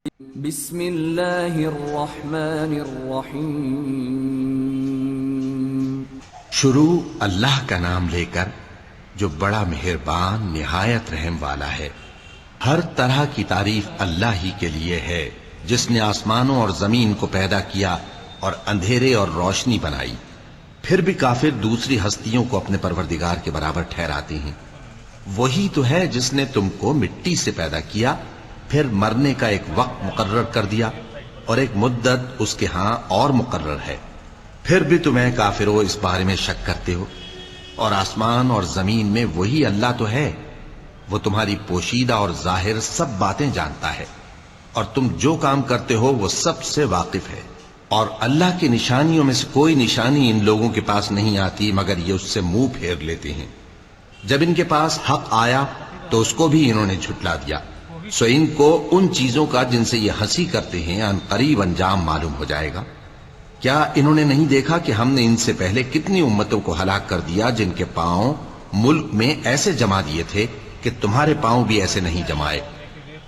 بسم اللہ الرحمن الرحیم۔ شروع اللہ کا نام لے کر جو بڑا مہربان نہایت رحم والا ہے۔ ہر طرح کی تعریف اللہ ہی کے لیے ہے جس نے آسمانوں اور زمین کو پیدا کیا اور اندھیرے اور روشنی بنائی۔ پھر بھی کافر دوسری ہستیوں کو اپنے پروردگار کے برابر ٹھہراتے ہیں۔ وہی تو ہے جس نے تم کو مٹی سے پیدا کیا، پھر مرنے کا ایک وقت مقرر کر دیا اور ایک مدت اس کے ہاں اور مقرر ہے۔ پھر بھی تمہیں کافروں اس بارے میں شک کرتے ہو، اور آسمان اور زمین میں وہی اللہ تو ہے۔ وہ تمہاری پوشیدہ اور ظاہر سب باتیں جانتا ہے، اور تم جو کام کرتے ہو وہ سب سے واقف ہے۔ اور اللہ کی نشانیوں میں سے کوئی نشانی ان لوگوں کے پاس نہیں آتی مگر یہ اس سے منہ پھیر لیتے ہیں۔ جب ان کے پاس حق آیا تو اس کو بھی انہوں نے جھٹلا دیا، سو ان کو ان چیزوں کا جن سے یہ ہنسی کرتے ہیں ان قریب انجام معلوم ہو جائے گا۔ کیا انہوں نے نہیں دیکھا کہ ہم نے ان سے پہلے کتنی امتوں کو ہلاک کر دیا جن کے پاؤں ملک میں ایسے جما دیے تھے کہ تمہارے پاؤں بھی ایسے نہیں جمائے،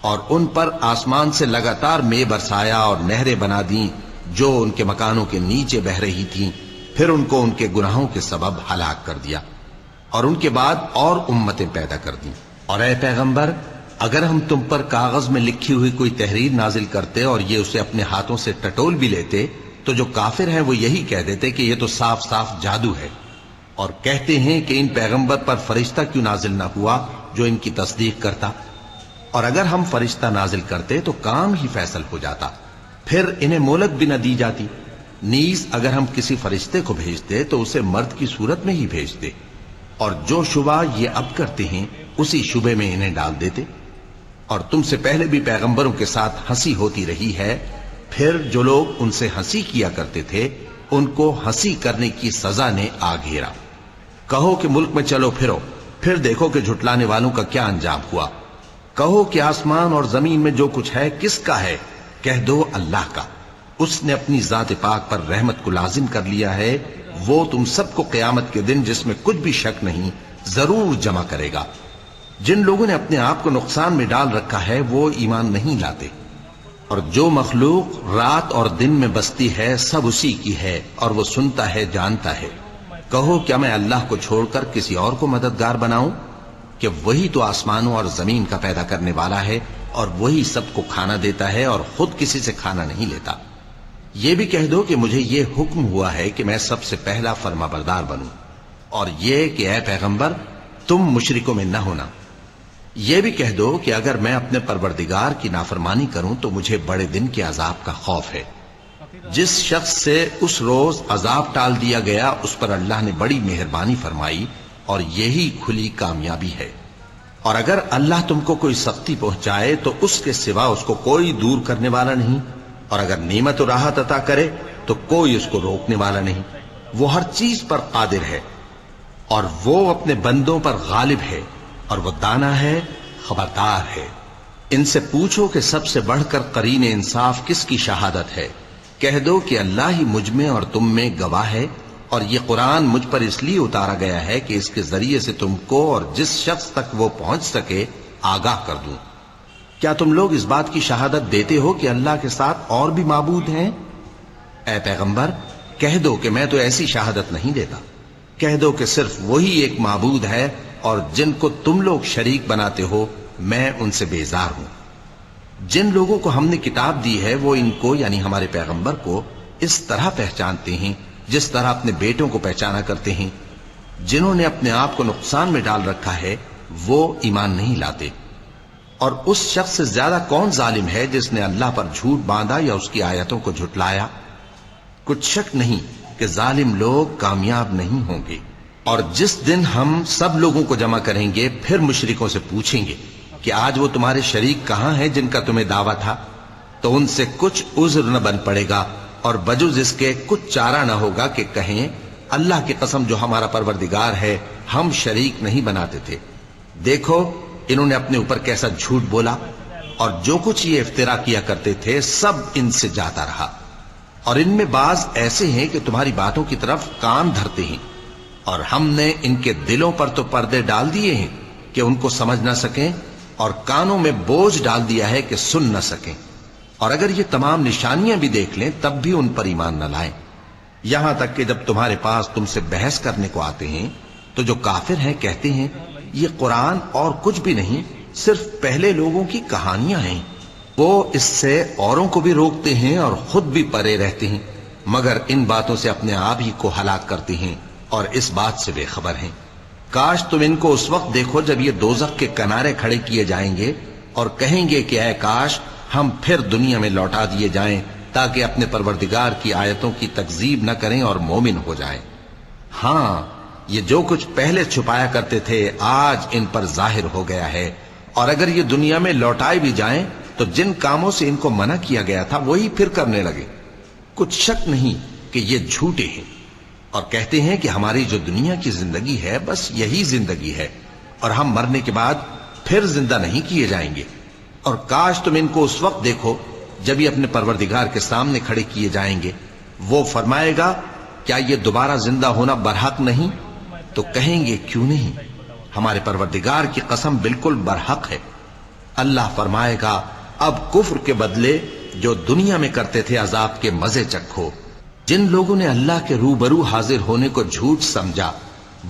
اور ان پر آسمان سے لگاتار مے برسایا اور نہریں بنا دیں جو ان کے مکانوں کے نیچے بہ رہی تھیں، پھر ان کو ان کے گناہوں کے سبب ہلاک کر دیا، اور ان کے بعد اور امتیں پیدا کر دیں۔ اور اے پیغمبر، اگر ہم تم پر کاغذ میں لکھی ہوئی کوئی تحریر نازل کرتے اور یہ اسے اپنے ہاتھوں سے ٹٹول بھی لیتے تو جو کافر ہیں وہ یہی کہہ دیتے کہ یہ تو صاف صاف جادو ہے، اور کہتے ہیں کہ ان پیغمبر پر فرشتہ کیوں نازل نہ ہوا جو ان کی تصدیق کرتا، اور اگر ہم فرشتہ نازل کرتے تو کام ہی فیصل ہو جاتا، پھر انہیں مہلت بھی نہ دی جاتی۔ نیز اگر ہم کسی فرشتے کو بھیجتے تو اسے مرد کی صورت میں ہی بھیجتے، اور جو شبہ یہ اب کرتے ہیں اسی شبے میں انہیں ڈال دیتے۔ اور تم سے پہلے بھی پیغمبروں کے ساتھ ہنسی ہوتی رہی ہے، پھر جو لوگ ان سے ہنسی کیا کرتے تھے ان کو ہنسی کرنے کی سزا نے آ گھیرا۔ کہو کہ ملک میں چلو پھرو، پھر دیکھو کہ جھٹلانے والوں کا کیا انجام ہوا۔ کہو کہ آسمان اور زمین میں جو کچھ ہے کس کا ہے؟ کہہ دو اللہ کا۔ اس نے اپنی ذات پاک پر رحمت کو لازم کر لیا ہے، وہ تم سب کو قیامت کے دن جس میں کچھ بھی شک نہیں ضرور جمع کرے گا۔ جن لوگوں نے اپنے آپ کو نقصان میں ڈال رکھا ہے وہ ایمان نہیں لاتے، اور جو مخلوق رات اور دن میں بستی ہے سب اسی کی ہے، اور وہ سنتا ہے جانتا ہے۔ کہو کیا میں اللہ کو چھوڑ کر کسی اور کو مددگار بناؤں؟ کہ وہی تو آسمانوں اور زمین کا پیدا کرنے والا ہے، اور وہی سب کو کھانا دیتا ہے اور خود کسی سے کھانا نہیں لیتا۔ یہ بھی کہہ دو کہ مجھے یہ حکم ہوا ہے کہ میں سب سے پہلا فرما بردار بنوں، اور یہ کہ اے پیغمبر تم مشرکوں میں نہ ہونا۔ یہ بھی کہہ دو کہ اگر میں اپنے پروردگار کی نافرمانی کروں تو مجھے بڑے دن کے عذاب کا خوف ہے۔ جس شخص سے اس روز عذاب ٹال دیا گیا اس پر اللہ نے بڑی مہربانی فرمائی، اور یہی کھلی کامیابی ہے۔ اور اگر اللہ تم کو کوئی سختی پہنچائے تو اس کے سوا اس کو کوئی دور کرنے والا نہیں، اور اگر نعمت و راحت عطا کرے تو کوئی اس کو روکنے والا نہیں۔ وہ ہر چیز پر قادر ہے، اور وہ اپنے بندوں پر غالب ہے، اور وہ دانا ہے، خبردار ہے۔ ان سے پوچھو کہ سب سے بڑھ کر قرین انصاف کس کی شہادت ہے؟ کہہ دو کہ اللہ ہی مجھ میں اور تم میں گواہ ہے، اور یہ قرآن مجھ پر اس لیے اتارا گیا ہے کہ اس کے ذریعے سے تم کو اور جس شخص تک وہ پہنچ سکے آگاہ کر دوں۔ کیا تم لوگ اس بات کی شہادت دیتے ہو کہ اللہ کے ساتھ اور بھی معبود ہیں؟ اے پیغمبر کہہ دو کہ میں تو ایسی شہادت نہیں دیتا۔ کہہ دو کہ صرف وہی ایک معبود ہے، اور جن کو تم لوگ شریک بناتے ہو میں ان سے بیزار ہوں۔ جن لوگوں کو ہم نے کتاب دی ہے وہ ان کو یعنی ہمارے پیغمبر کو اس طرح پہچانتے ہیں جس طرح اپنے بیٹوں کو پہچانا کرتے ہیں۔ جنہوں نے اپنے آپ کو نقصان میں ڈال رکھا ہے وہ ایمان نہیں لاتے۔ اور اس شخص سے زیادہ کون ظالم ہے جس نے اللہ پر جھوٹ باندھا یا اس کی آیتوں کو جھٹلایا؟ کچھ شک نہیں کہ ظالم لوگ کامیاب نہیں ہوں گے۔ اور جس دن ہم سب لوگوں کو جمع کریں گے پھر مشرکوں سے پوچھیں گے کہ آج وہ تمہارے شریک کہاں ہیں جن کا تمہیں دعویٰ تھا؟ تو ان سے کچھ عذر نہ بن پڑے گا، اور بجز اس کے کچھ چارہ نہ ہوگا کہ کہیں اللہ کی قسم جو ہمارا پروردگار ہے ہم شریک نہیں بناتے تھے۔ دیکھو انہوں نے اپنے اوپر کیسا جھوٹ بولا، اور جو کچھ یہ افترا کیا کرتے تھے سب ان سے جاتا رہا۔ اور ان میں بعض ایسے ہیں کہ تمہاری باتوں کی طرف کان دھرتے ہیں، اور ہم نے ان کے دلوں پر تو پردے ڈال دیے ہیں کہ ان کو سمجھ نہ سکیں، اور کانوں میں بوجھ ڈال دیا ہے کہ سن نہ سکیں۔ اور اگر یہ تمام نشانیاں بھی دیکھ لیں تب بھی ان پر ایمان نہ لائیں، یہاں تک کہ جب تمہارے پاس تم سے بحث کرنے کو آتے ہیں تو جو کافر ہیں کہتے ہیں یہ قرآن اور کچھ بھی نہیں، صرف پہلے لوگوں کی کہانیاں ہیں۔ وہ اس سے اوروں کو بھی روکتے ہیں اور خود بھی پرے رہتے ہیں، مگر ان باتوں سے اپنے آپ ہی کو ہلاک کرتے ہیں اور اس بات سے بے خبر ہیں۔ کاش تم ان کو اس وقت دیکھو جب یہ دوزخ کے کنارے کھڑے کیے جائیں گے اور کہیں گے کہ اے کاش ہم پھر دنیا میں لوٹا دیے جائیں تاکہ اپنے پروردگار کی آیتوں کی تکذیب نہ کریں اور مومن ہو جائیں۔ ہاں، یہ جو کچھ پہلے چھپایا کرتے تھے آج ان پر ظاہر ہو گیا ہے، اور اگر یہ دنیا میں لوٹائے بھی جائیں تو جن کاموں سے ان کو منع کیا گیا تھا وہی پھر کرنے لگے۔ کچھ شک نہیں کہ یہ جھوٹے ہیں، اور کہتے ہیں کہ ہماری جو دنیا کی زندگی ہے بس یہی زندگی ہے اور ہم مرنے کے بعد پھر زندہ نہیں کیے جائیں گے۔ اور کاش تم ان کو اس وقت دیکھو جب یہ اپنے پروردگار کے سامنے کھڑے کیے جائیں گے، وہ فرمائے گا کیا یہ دوبارہ زندہ ہونا برحق نہیں؟ تو کہیں گے کیوں نہیں، ہمارے پروردگار کی قسم بالکل برحق ہے۔ اللہ فرمائے گا اب کفر کے بدلے جو دنیا میں کرتے تھے عذاب کے مزے چکھو۔ جن لوگوں نے اللہ کے روبرو حاضر ہونے کو جھوٹ سمجھا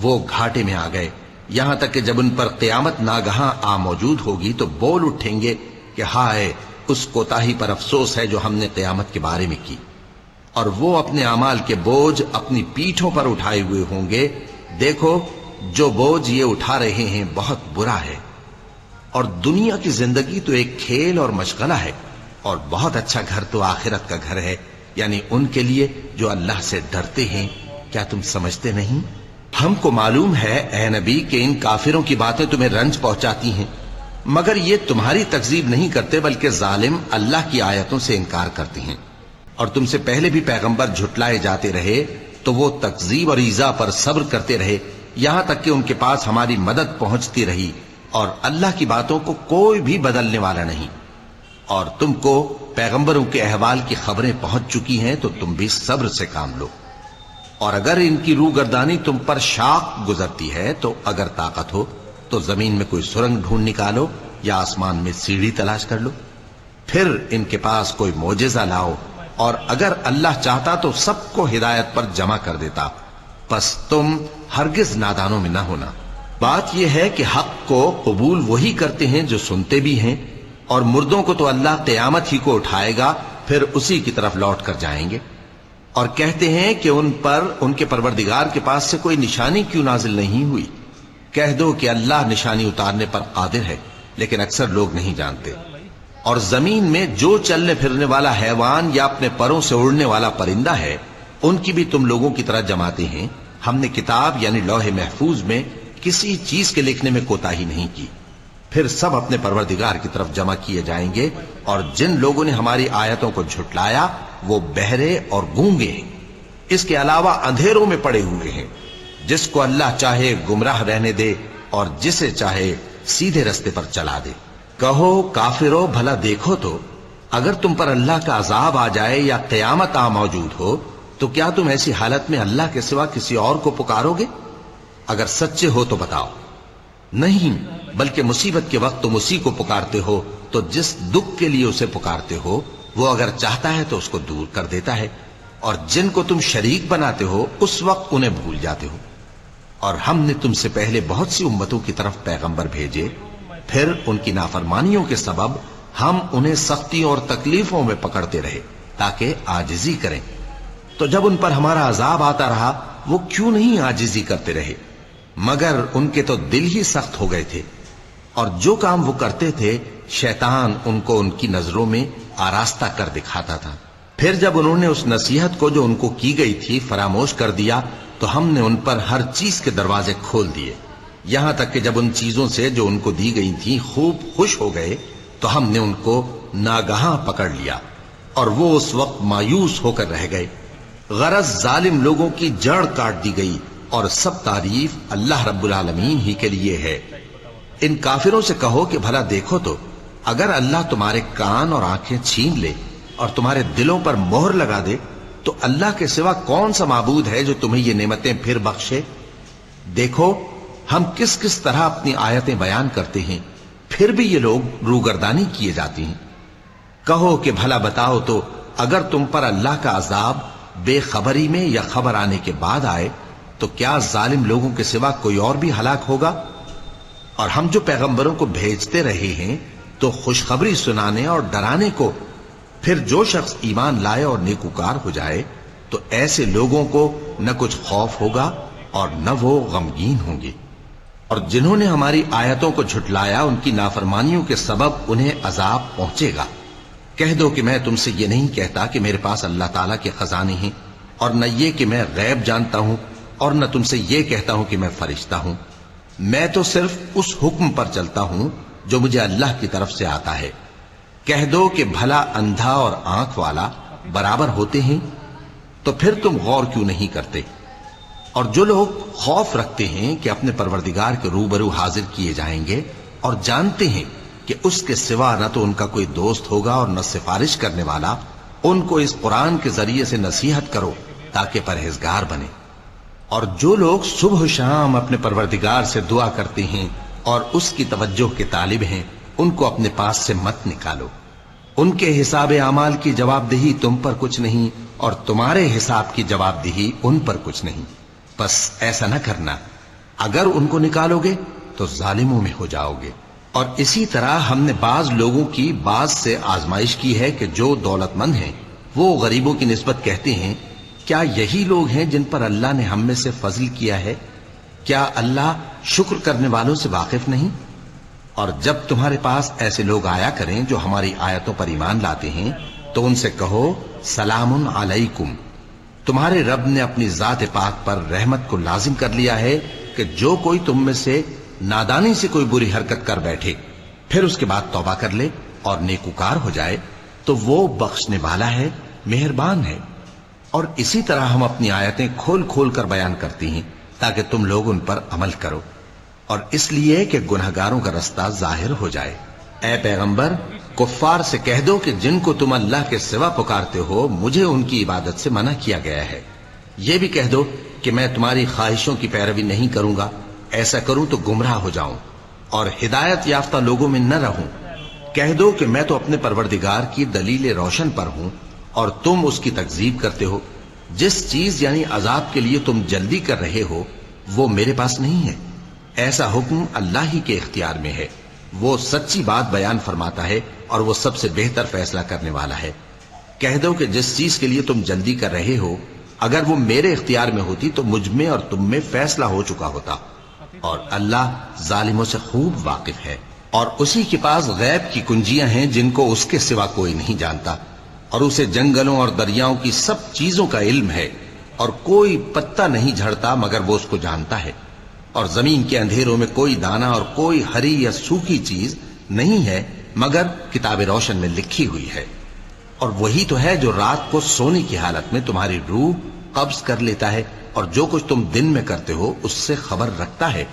وہ گھاٹے میں آ گئے، یہاں تک کہ جب ان پر قیامت ناگہاں آ موجود ہوگی تو بول اٹھیں گے کہ ہائے اس کوتاہی پر افسوس ہے جو ہم نے قیامت کے بارے میں کی، اور وہ اپنے اعمال کے بوجھ اپنی پیٹھوں پر اٹھائے ہوئے ہوں گے۔ دیکھو جو بوجھ یہ اٹھا رہے ہیں بہت برا ہے، اور دنیا کی زندگی تو ایک کھیل اور مشغلہ ہے، اور بہت اچھا گھر تو آخرت کا گھر ہے، یعنی ان کے لیے جو اللہ سے ڈرتے ہیں۔ کیا تم سمجھتے نہیں؟ ہم کو معلوم ہے اے نبی کہ ان کافروں کی باتیں تمہیں رنج پہنچاتی ہیں، مگر یہ تمہاری تکذیب نہیں کرتے بلکہ ظالم اللہ کی آیتوں سے انکار کرتے ہیں، اور تم سے پہلے بھی پیغمبر جھٹلائے جاتے رہے تو وہ تکذیب اور ایذا پر صبر کرتے رہے، یہاں تک کہ ان کے پاس ہماری مدد پہنچتی رہی، اور اللہ کی باتوں کو کوئی بھی بدلنے والا نہیں۔ اور تم کو پیغمبروں کے احوال کی خبریں پہنچ چکی ہیں تو تم بھی صبر سے کام لو، اور اگر ان کی روگردانی تم پر شاق گزرتی ہے تو اگر طاقت ہو تو زمین میں کوئی سرنگ ڈھونڈ نکالو یا آسمان میں سیڑھی تلاش کر لو، پھر ان کے پاس کوئی معجزہ لاؤ، اور اگر اللہ چاہتا تو سب کو ہدایت پر جمع کر دیتا، پس تم ہرگز نادانوں میں نہ ہونا۔ بات یہ ہے کہ حق کو قبول وہی کرتے ہیں جو سنتے بھی ہیں، اور مردوں کو تو اللہ قیامت ہی کو اٹھائے گا پھر اسی کی طرف لوٹ کر جائیں گے، اور کہتے ہیں کہ ان پر ان کے پروردگار کے پاس سے کوئی نشانی کیوں نازل نہیں ہوئی؟ کہہ دو کہ اللہ نشانی اتارنے پر قادر ہے، لیکن اکثر لوگ نہیں جانتے۔ اور زمین میں جو چلنے پھرنے والا حیوان یا اپنے پروں سے اڑنے والا پرندہ ہے ان کی بھی تم لوگوں کی طرح جماتے ہیں۔ ہم نے کتاب یعنی لوح محفوظ میں کسی چیز کے لکھنے میں کوتاہی نہیں کی، پھر سب اپنے پروردگار کی طرف جمع کیے جائیں گے، اور جن لوگوں نے ہماری آیتوں کو جھٹلایا وہ بہرے اور گونگے ہیں، اس کے علاوہ اندھیروں میں پڑے ہوئے ہیں۔ جس کو اللہ چاہے گمراہ رہنے دے اور جسے چاہے سیدھے رستے پر چلا دے۔ کہو کافرو بھلا دیکھو تو اگر تم پر اللہ کا عذاب آ جائے یا قیامت آ موجود ہو تو کیا تم ایسی حالت میں اللہ کے سوا کسی اور کو پکارو گے؟ اگر سچے ہو تو بتاؤ۔ نہیں، بلکہ مصیبت کے وقت تم اسی کو پکارتے ہو، تو جس دکھ کے لیے اسے پکارتے ہو وہ اگر چاہتا ہے تو اس کو دور کر دیتا ہے، اور جن کو تم شریک بناتے ہو اس وقت انہیں بھول جاتے ہو۔ اور ہم نے تم سے پہلے بہت سی امتوں کی طرف پیغمبر بھیجے، پھر ان کی نافرمانیوں کے سبب ہم انہیں سختیوں اور تکلیفوں میں پکڑتے رہے تاکہ عاجزی کریں، تو جب ان پر ہمارا عذاب آتا رہا وہ کیوں نہیں عاجزی کرتے رہے؟ مگر ان کے تو دل ہی سخت ہو گئے تھے، اور جو کام وہ کرتے تھے شیطان ان کو ان کی نظروں میں آراستہ کر دکھاتا تھا۔ پھر جب انہوں نے اس نصیحت کو جو ان کو کی گئی تھی فراموش کر دیا تو ہم نے ان پر ہر چیز کے دروازے کھول دیے، یہاں تک کہ جب ان چیزوں سے جو ان کو دی گئی تھی خوب خوش ہو گئے تو ہم نے ان کو ناگہاں پکڑ لیا، اور وہ اس وقت مایوس ہو کر رہ گئے۔ غرض ظالم لوگوں کی جڑ کاٹ دی گئی، اور سب تعریف اللہ رب العالمین ہی کے لیے ہے۔ ان کافروں سے کہو کہ بھلا دیکھو تو اگر اللہ تمہارے کان اور آنکھیں چھین لے اور تمہارے دلوں پر مہر لگا دے تو اللہ کے سوا کون سا معبود ہے جو تمہیں یہ نعمتیں پھر بخشے؟ دیکھو ہم کس کس طرح اپنی آیتیں بیان کرتے ہیں، پھر بھی یہ لوگ روگردانی کیے جاتے ہیں۔ کہو کہ بھلا بتاؤ تو اگر تم پر اللہ کا عذاب بے خبری میں یا خبر آنے کے بعد آئے تو کیا ظالم لوگوں کے سوا کوئی اور بھی ہلاک ہوگا؟ اور ہم جو پیغمبروں کو بھیجتے رہے ہیں تو خوشخبری سنانے اور ڈرانے کو، پھر جو شخص ایمان لائے اور نیکوکار ہو جائے تو ایسے لوگوں کو نہ کچھ خوف ہوگا اور نہ وہ غمگین ہوں گے۔ اور جنہوں نے ہماری آیتوں کو جھٹلایا ان کی نافرمانیوں کے سبب انہیں عذاب پہنچے گا۔ کہہ دو کہ میں تم سے یہ نہیں کہتا کہ میرے پاس اللہ تعالیٰ کے خزانے ہیں، اور نہ یہ کہ میں غیب جانتا ہوں، اور نہ تم سے یہ کہتا ہوں کہ میں فرشتہ ہوں۔ میں تو صرف اس حکم پر چلتا ہوں جو مجھے اللہ کی طرف سے آتا ہے۔ کہہ دو کہ بھلا اندھا اور آنکھ والا برابر ہوتے ہیں؟ تو پھر تم غور کیوں نہیں کرتے؟ اور جو لوگ خوف رکھتے ہیں کہ اپنے پروردگار کے روبرو حاضر کیے جائیں گے اور جانتے ہیں کہ اس کے سوا نہ تو ان کا کوئی دوست ہوگا اور نہ سفارش کرنے والا، ان کو اس قرآن کے ذریعے سے نصیحت کرو تاکہ پرہیزگار بنے۔ اور جو لوگ صبح و شام اپنے پروردگار سے دعا کرتے ہیں اور اس کی توجہ کے طالب ہیں، ان کو اپنے پاس سے مت نکالو۔ ان کے حساب اعمال کی جواب دہی تم پر کچھ نہیں، اور تمہارے حساب کی جواب دہی ان پر کچھ نہیں۔ بس ایسا نہ کرنا، اگر ان کو نکالو گے تو ظالموں میں ہو جاؤ گے۔ اور اسی طرح ہم نے بعض لوگوں کی بعض سے آزمائش کی ہے کہ جو دولت مند ہیں وہ غریبوں کی نسبت کہتے ہیں کیا یہی لوگ ہیں جن پر اللہ نے ہم میں سے فضل کیا ہے؟ کیا اللہ شکر کرنے والوں سے واقف نہیں؟ اور جب تمہارے پاس ایسے لوگ آیا کریں جو ہماری آیتوں پر ایمان لاتے ہیں تو ان سے کہو سلام علیکم، تمہارے رب نے اپنی ذات پاک پر رحمت کو لازم کر لیا ہے کہ جو کوئی تم میں سے نادانی سے کوئی بری حرکت کر بیٹھے پھر اس کے بعد توبہ کر لے اور نیکوکار ہو جائے تو وہ بخشنے والا ہے، مہربان ہے۔ اور اسی طرح ہم اپنی آیتیں کھول کھول کر بیان کرتی ہیں تاکہ تم لوگ ان پر عمل کرو، اور اس لیے کہ گنہگاروں کا رستہ ظاہر ہو جائے۔ اے پیغمبر، کفار سے کہہ دو کہ جن کو تم اللہ کے سوا پکارتے ہو مجھے ان کی عبادت سے منع کیا گیا ہے۔ یہ بھی کہہ دو کہ میں تمہاری خواہشوں کی پیروی نہیں کروں گا، ایسا کروں تو گمراہ ہو جاؤں اور ہدایت یافتہ لوگوں میں نہ رہوں۔ کہہ دو کہ میں تو اپنے پروردگار کی دلیل روشن پر ہوں اور تم اس کی تکذیب کرتے ہو۔ جس چیز یعنی عذاب کے لیے تم جلدی کر رہے ہو وہ میرے پاس نہیں ہے، ایسا حکم اللہ ہی کے اختیار میں ہے۔ وہ سچی بات بیان فرماتا ہے اور وہ سب سے بہتر فیصلہ کرنے والا ہے۔ کہہ دو کہ جس چیز کے لیے تم جلدی کر رہے ہو اگر وہ میرے اختیار میں ہوتی تو مجھ میں اور تم میں فیصلہ ہو چکا ہوتا، اور اللہ ظالموں سے خوب واقف ہے۔ اور اسی کے پاس غیب کی کنجیاں ہیں جن کو اس کے سوا کوئی نہیں جانتا، اور اسے جنگلوں اور دریاؤں کی سب چیزوں کا علم ہے، اور کوئی پتا نہیں جھڑتا مگر وہ اس کو جانتا ہے، اور زمین کے اندھیروں میں کوئی دانہ اور کوئی ہری یا سوکھی چیز نہیں ہے مگر کتاب روشن میں لکھی ہوئی ہے۔ اور وہی تو ہے جو رات کو سونے کی حالت میں تمہاری روح قبض کر لیتا ہے، اور جو کچھ تم دن میں کرتے ہو اس سے خبر رکھتا ہے،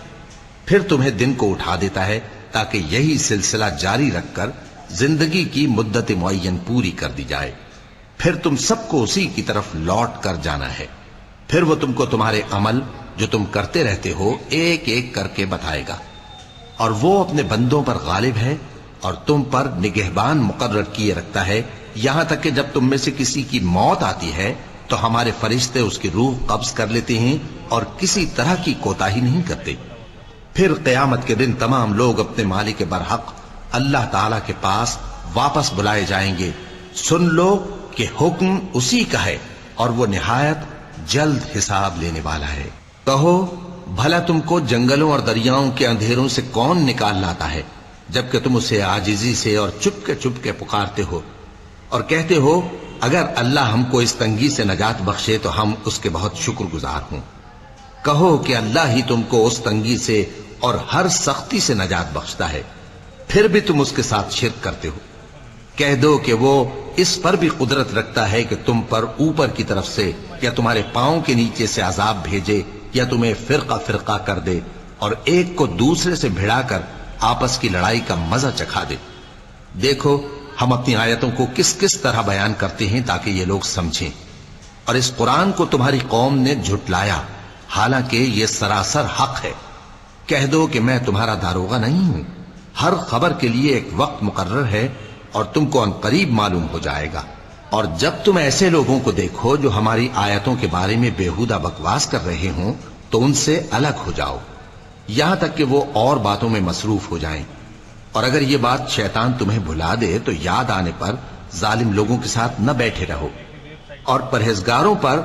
پھر تمہیں دن کو اٹھا دیتا ہے تاکہ یہی سلسلہ جاری رکھ کر زندگی کی مدت معین پوری کر دی جائے۔ پھر تم سب کو اسی کی طرف لوٹ کر جانا ہے، پھر وہ تم کو تمہارے عمل جو تم کرتے رہتے ہو ایک ایک کر کے بتائے گا۔ اور وہ اپنے بندوں پر غالب ہے اور تم پر نگہبان مقرر کیے رکھتا ہے، یہاں تک کہ جب تم میں سے کسی کی موت آتی ہے تو ہمارے فرشتے اس کی روح قبض کر لیتے ہیں اور کسی طرح کی کوتاہی نہیں کرتے۔ پھر قیامت کے دن تمام لوگ اپنے مالک برحق اللہ تعالی کے پاس واپس بلائے جائیں گے۔ سن لو کہ حکم اسی کا ہے اور وہ نہایت جلد حساب لینے والا ہے۔ کہو بھلا تم کو جنگلوں اور دریاؤں کے اندھیروں سے کون نکال لاتا ہے جبکہ تم اسے عاجزی سے اور چپ کے پکارتے ہو اور کہتے ہو اگر اللہ ہم کو اس تنگی سے نجات بخشے تو ہم اس کے بہت شکر گزار ہوں۔ کہو کہ اللہ ہی تم کو اس تنگی سے اور ہر سختی سے نجات بخشتا ہے، پھر بھی تم اس کے ساتھ شرک کرتے ہو۔ کہہ دو کہ وہ اس پر بھی قدرت رکھتا ہے کہ تم پر اوپر کی طرف سے یا تمہارے پاؤں کے نیچے سے عذاب بھیجے یا تمہیں فرقہ فرقہ کر دے اور ایک کو دوسرے سے بھڑا کر آپس کی لڑائی کا مزہ چکھا دے۔ دیکھو ہم اپنی آیتوں کو کس کس طرح بیان کرتے ہیں تاکہ یہ لوگ سمجھیں۔ اور اس قرآن کو تمہاری قوم نے جھٹلایا حالانکہ یہ سراسر حق ہے۔ کہہ دو کہ میں تمہارا داروغہ نہیں ہوں، ہر خبر کے لیے ایک وقت مقرر ہے اور تم کو ان قریب معلوم ہو جائے گا۔ اور جب تم ایسے لوگوں کو دیکھو جو ہماری آیتوں کے بارے میں بےہودہ بکواس کر رہے ہوں تو ان سے الگ ہو جاؤ، یہاں تک کہ وہ اور باتوں میں مصروف ہو جائیں۔ اور اگر یہ بات شیطان تمہیں بھلا دے تو یاد آنے پر ظالم لوگوں کے ساتھ نہ بیٹھے رہو، اور پرہیزگاروں پر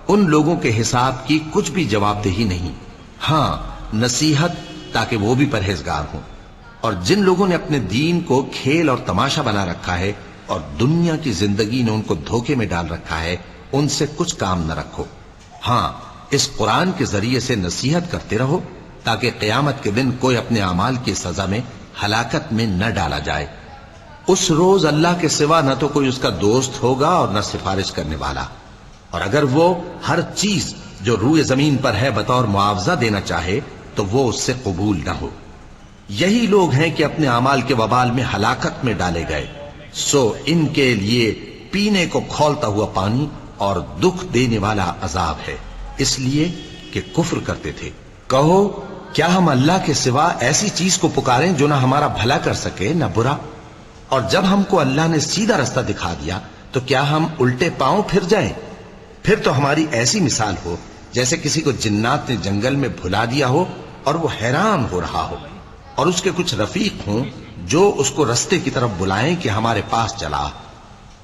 ان لوگوں کے حساب کی کچھ بھی جواب دہی نہیں، ہاں نصیحت تاکہ وہ بھی پرہیزگار ہوں۔ اور جن لوگوں نے اپنے دین کو کھیل اور تماشا بنا رکھا ہے اور دنیا کی زندگی نے ان کو دھوکے میں ڈال رکھا ہے، ان سے کچھ کام نہ رکھو، ہاں اس قرآن کے ذریعے سے نصیحت کرتے رہو تاکہ قیامت کے دن کوئی اپنے اعمال کی سزا میں ہلاکت میں نہ ڈالا جائے۔ اس روز اللہ کے سوا نہ تو کوئی اس کا دوست ہوگا اور نہ سفارش کرنے والا، اور اگر وہ ہر چیز جو روئے زمین پر ہے بطور معاوضہ دینا چاہے تو وہ اس سے قبول نہ ہو۔ یہی لوگ ہیں کہ اپنے اعمال کے وبال میں ہلاکت میں ڈالے گئے، سو ان کے لیے پینے کو کھولتا ہوا پانی اور دکھ دینے والا عذاب ہے، اس لیے کہ کفر کرتے تھے۔ کہو کیا ہم اللہ کے سوا ایسی چیز کو پکاریں جو نہ ہمارا بھلا کر سکے نہ برا؟ اور جب ہم کو اللہ نے سیدھا رستہ دکھا دیا تو کیا ہم الٹے پاؤں پھر جائیں؟ پھر تو ہماری ایسی مثال ہو جیسے کسی کو جنات نے جنگل میں بھلا دیا ہو اور وہ حیران ہو رہا ہو، اور اس کے کچھ رفیق ہوں جو اس کو رستے کی طرف بلائیں کہ ہمارے پاس چلا۔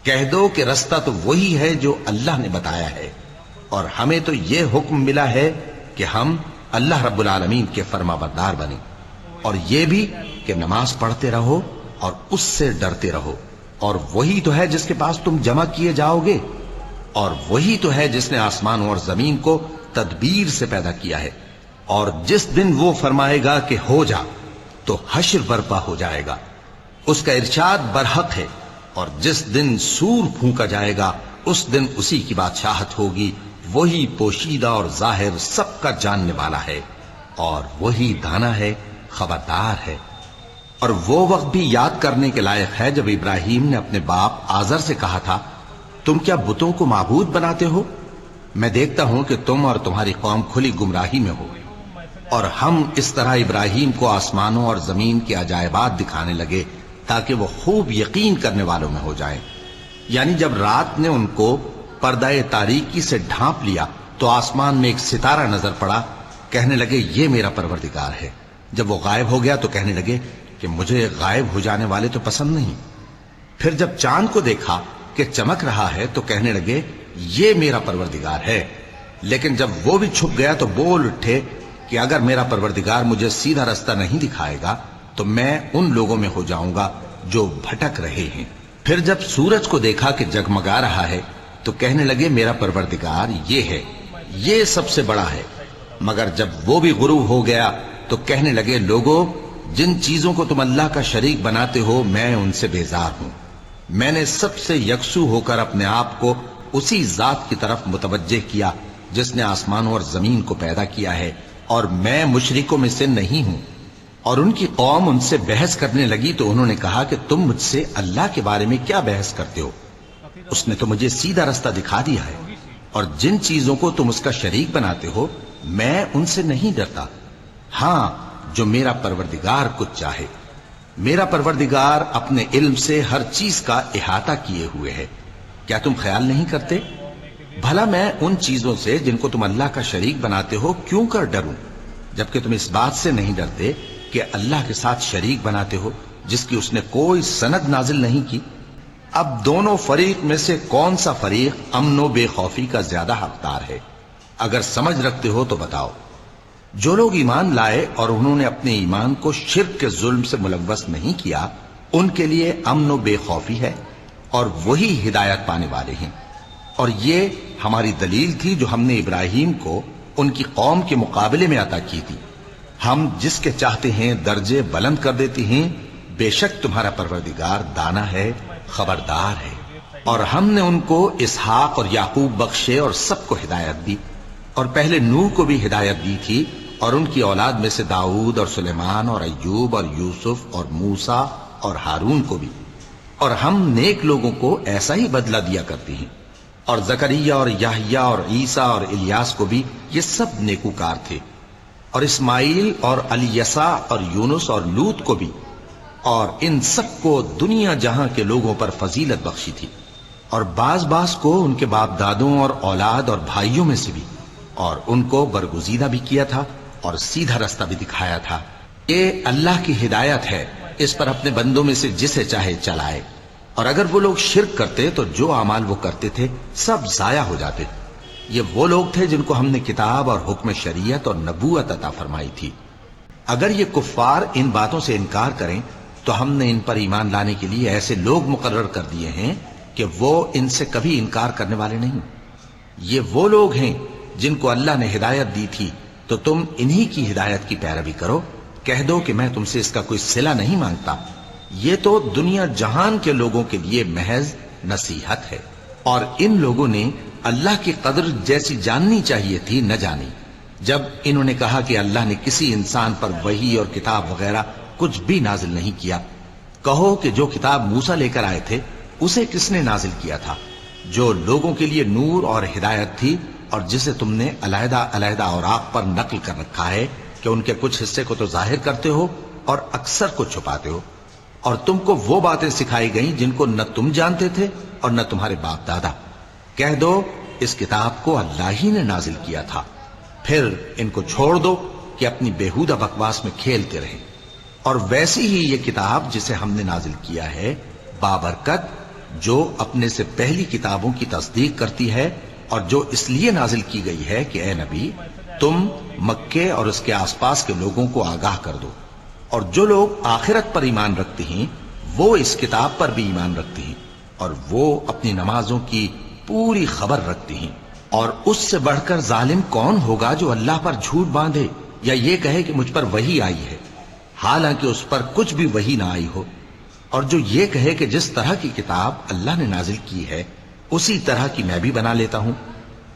کہہ دو کہ رستہ تو وہی ہے جو اللہ نے بتایا ہے، اور ہمیں تو یہ حکم ملا ہے کہ ہم اللہ رب العالمین کے فرما بردار بنیں، اور یہ بھی کہ نماز پڑھتے رہو اور اس سے ڈرتے رہو، اور وہی تو ہے جس کے پاس تم جمع کیے جاؤ گے، اور وہی تو ہے جس نے آسمانوں اور زمین کو تدبیر سے پیدا کیا ہے، اور جس دن وہ فرمائے گا کہ ہو جا تو حشر برپا ہو جائے گا، اس کا ارشاد برحق ہے، اور جس دن سور پھونکا جائے گا اس دن اسی کی بادشاہت ہوگی، وہی پوشیدہ اور ظاہر سب کا جاننے والا ہے، اور وہی دانا ہے، خبردار ہے۔ اور وہ وقت بھی یاد کرنے کے لائق ہے جب ابراہیم نے اپنے باپ آزر سے کہا تھا، تم کیا بتوں کو معبود بناتے ہو؟ میں دیکھتا ہوں کہ تم اور تمہاری قوم کھلی گمراہی میں ہو۔ اور ہم اس طرح ابراہیم کو آسمانوں اور زمین کے عجائبات دکھانے لگے تاکہ وہ خوب یقین کرنے والوں میں ہو جائیں۔ یعنی جب رات نے ان کو پردہ تاریکی سے ڈھانپ لیا تو آسمان میں ایک ستارہ نظر پڑا، کہنے لگے یہ میرا پروردگار ہے۔ جب وہ غائب ہو گیا تو کہنے لگے کہ مجھے غائب ہو جانے والے تو پسند نہیں۔ پھر جب چاند کو دیکھا کہ چمک رہا ہے تو کہنے لگے یہ میرا پروردگار ہے۔ لیکن جب وہ بھی چھپ گیا تو بول اٹھے کہ اگر میرا پروردگار مجھے سیدھا رستہ نہیں دکھائے گا تو میں ان لوگوں میں ہو جاؤں گا جو بھٹک رہے ہیں۔ پھر جب سورج کو دیکھا کہ جگمگا رہا ہے تو کہنے لگے میرا پروردگار یہ ہے، یہ سب سے بڑا ہے۔ مگر جب وہ بھی غروب ہو گیا تو کہنے لگے لوگو، جن چیزوں کو تم اللہ کا شریک بناتے ہو میں ان سے بیزار ہوں۔ میں نے سب سے یکسو ہو کر اپنے آپ کو اسی ذات کی طرف متوجہ کیا جس نے آسمانوں اور زمین کو پیدا کیا ہے، اور میں مشرکوں میں سے نہیں ہوں۔ اور ان کی قوم ان سے بحث کرنے لگی تو انہوں نے کہا کہ تم مجھ سے اللہ کے بارے میں کیا بحث کرتے ہو؟ اس نے تو مجھے سیدھا رستہ دکھا دیا ہے، اور جن چیزوں کو تم اس کا شریک بناتے ہو میں ان سے نہیں ڈرتا، ہاں جو میرا پروردگار کچھ چاہے۔ میرا پروردگار اپنے علم سے ہر چیز کا احاطہ کیے ہوئے ہے۔ کیا تم خیال نہیں کرتے؟ بھلا میں ان چیزوں سے جن کو تم اللہ کا شریک بناتے ہو کیوں کر ڈروں، جبکہ تم اس بات سے نہیں ڈرتے کہ اللہ کے ساتھ شریک بناتے ہو جس کی اس نے کوئی سند نازل نہیں کی۔ اب دونوں فریق میں سے کون سا فریق امن و بے خوفی کا زیادہ حقدار ہے؟ اگر سمجھ رکھتے ہو تو بتاؤ۔ جو لوگ ایمان لائے اور انہوں نے اپنے ایمان کو شرک کے ظلم سے ملوث نہیں کیا، ان کے لیے امن و بے خوفی ہے، اور وہی ہدایت پانے والے ہیں۔ اور یہ ہماری دلیل تھی جو ہم نے ابراہیم کو ان کی قوم کے مقابلے میں عطا کی تھی۔ ہم جس کے چاہتے ہیں درجے بلند کر دیتے ہیں، بے شک تمہارا پروردگار دانا ہے، خبردار ہے۔ اور ہم نے ان کو اسحاق اور یعقوب بخشے اور سب کو ہدایت دی، اور پہلے نوح کو بھی ہدایت دی تھی، اور ان کی اولاد میں سے داؤد اور سلیمان اور ایوب اور یوسف اور موسیٰ اور ہارون کو بھی۔ اور ہم نیک لوگوں کو ایسا ہی بدلہ دیا کرتے ہیں۔ اور زکریا اور یحییٰ اور عیسیٰ اور الیاس کو بھی، یہ سب نیکوکار تھے۔ اور اسماعیل اور الیسع اور یونس اور لوط کو بھی، اور ان سب کو دنیا جہاں کے لوگوں پر فضیلت بخشی تھی، اور بعض بعض کو ان کے باپ دادوں اور اولاد اور بھائیوں میں سے بھی، اور ان کو برگزیدہ بھی کیا تھا اور سیدھا رستہ بھی دکھایا تھا۔ یہ اللہ کی ہدایت ہے، اس پر اپنے بندوں میں سے جسے چاہے چلائے۔ اور اگر وہ لوگ شرک کرتے تو جو اعمال وہ کرتے تھے سب ضائع ہو جاتے۔ یہ وہ لوگ تھے جن کو ہم نے کتاب اور حکم شریعت اور نبوت عطا فرمائی تھی۔ اگر یہ کفار ان باتوں سے انکار کریں تو ہم نے ان پر ایمان لانے کے لیے ایسے لوگ مقرر کر دیے ہیں کہ وہ ان سے کبھی انکار کرنے والے نہیں۔ یہ وہ لوگ ہیں جن کو اللہ نے ہدایت دی تھی، تو تم انہی کی ہدایت کی پیروی کرو۔ کہہ دو کہ میں تم سے اس کا کوئی صلہ نہیں مانگتا، یہ تو دنیا جہان کے لوگوں کے لیے محض نصیحت ہے۔ اور ان لوگوں نے اللہ کی قدر جیسی جاننی چاہیے تھی نہ جانی، جب انہوں نے کہا کہ اللہ نے کسی انسان پر وحی اور کتاب وغیرہ کچھ بھی نازل نہیں کیا۔ کہو کہ جو کتاب موسیٰ لے کر آئے تھے اسے کس نے نازل کیا تھا؟ جو لوگوں کے لیے نور اور ہدایت تھی، اور جسے تم نے علیحدہ علیحدہ اوراق پر نقل کر رکھا ہے کہ ان کے کچھ حصے کو تو ظاہر کرتے ہو اور اکثر کو چھپاتے ہو۔ اور تم کو وہ باتیں سکھائی گئیں جن کو نہ تم جانتے تھے اور نہ تمہارے باپ دادا۔ کہہ دو اس کتاب کو اللہ ہی نے نازل کیا تھا، پھر ان کو چھوڑ دو کہ اپنی بیہودہ بکواس میں کھیلتے رہیں۔ اور ویسی ہی یہ کتاب جسے ہم نے نازل کیا ہے بابرکت، جو اپنے سے پہلی کتابوں کی تصدیق کرتی ہے، اور جو اس لیے نازل کی گئی ہے کہ اے نبی تم مکے اور اس کے آس پاس کے لوگوں کو آگاہ کر دو۔ اور جو لوگ آخرت پر ایمان رکھتے ہیں وہ اس کتاب پر بھی ایمان رکھتے ہیں، اور وہ اپنی نمازوں کی پوری خبر رکھتے ہیں۔ اور اس سے بڑھ کر ظالم کون ہوگا جو اللہ پر جھوٹ باندھے یا یہ کہے کہ مجھ پر وحی آئی ہے، حالانکہ اس پر کچھ بھی وحی نہ آئی ہو، اور جو یہ کہے کہ جس طرح کی کتاب اللہ نے نازل کی ہے اسی طرح کی میں بھی بنا لیتا ہوں۔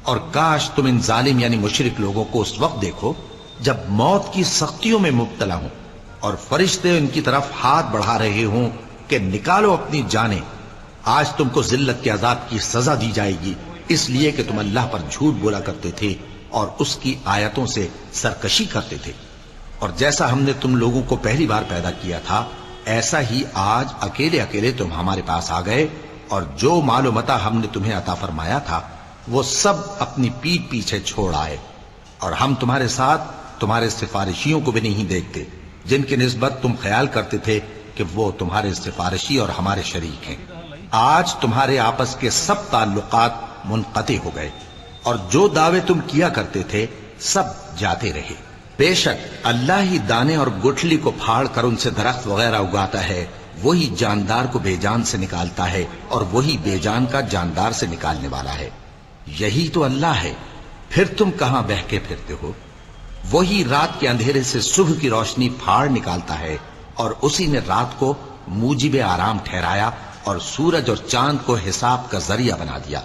اور کاش تم ان ظالم یعنی مشرک لوگوں کو اس وقت دیکھو جب موت کی سختیوں میں مبتلا ہوں اور فرشتے ان کی طرف ہاتھ بڑھا رہے ہوں کہ نکالو اپنی جانیں، آج تم کو ذلت کے عذاب کی سزا دی جائے گی، اس لیے کہ تم اللہ پر جھوٹ بولا کرتے تھے اور اس کی آیتوں سے سرکشی کرتے تھے۔ اور جیسا ہم نے تم لوگوں کو پہلی بار پیدا کیا تھا ایسا ہی آج اکیلے اکیلے تم ہمارے پاس آ گئے، اور جو مال و متاع ہم نے تمہیں عطا فرمایا تھا وہ سب اپنی پیٹھ پیچھے چھوڑ آئے، اور ہم تمہارے ساتھ تمہارے سفارشیوں کو بھی نہیں دیکھتے جن کی نسبت تم خیال کرتے تھے کہ وہ تمہارے سفارشی اور ہمارے شریک ہیں۔ آج تمہارے آپس کے سب تعلقات منقطع ہو گئے، اور جو دعوے تم کیا کرتے تھے سب جاتے رہے۔ بے شک اللہ ہی دانے اور گٹھلی کو پھاڑ کر ان سے درخت وغیرہ اگاتا ہے، وہی جاندار کو بے جان سے نکالتا ہے اور وہی بے جان کا جاندار سے نکالنے والا ہے۔ یہی تو اللہ ہے، پھر تم کہاں بہکے پھرتے ہو؟ وہی رات کے اندھیرے سے صبح کی روشنی پھاڑ نکالتا ہے، اور اسی نے رات کو موجب آرام ٹھہرایا اور سورج اور چاند کو حساب کا ذریعہ بنا دیا۔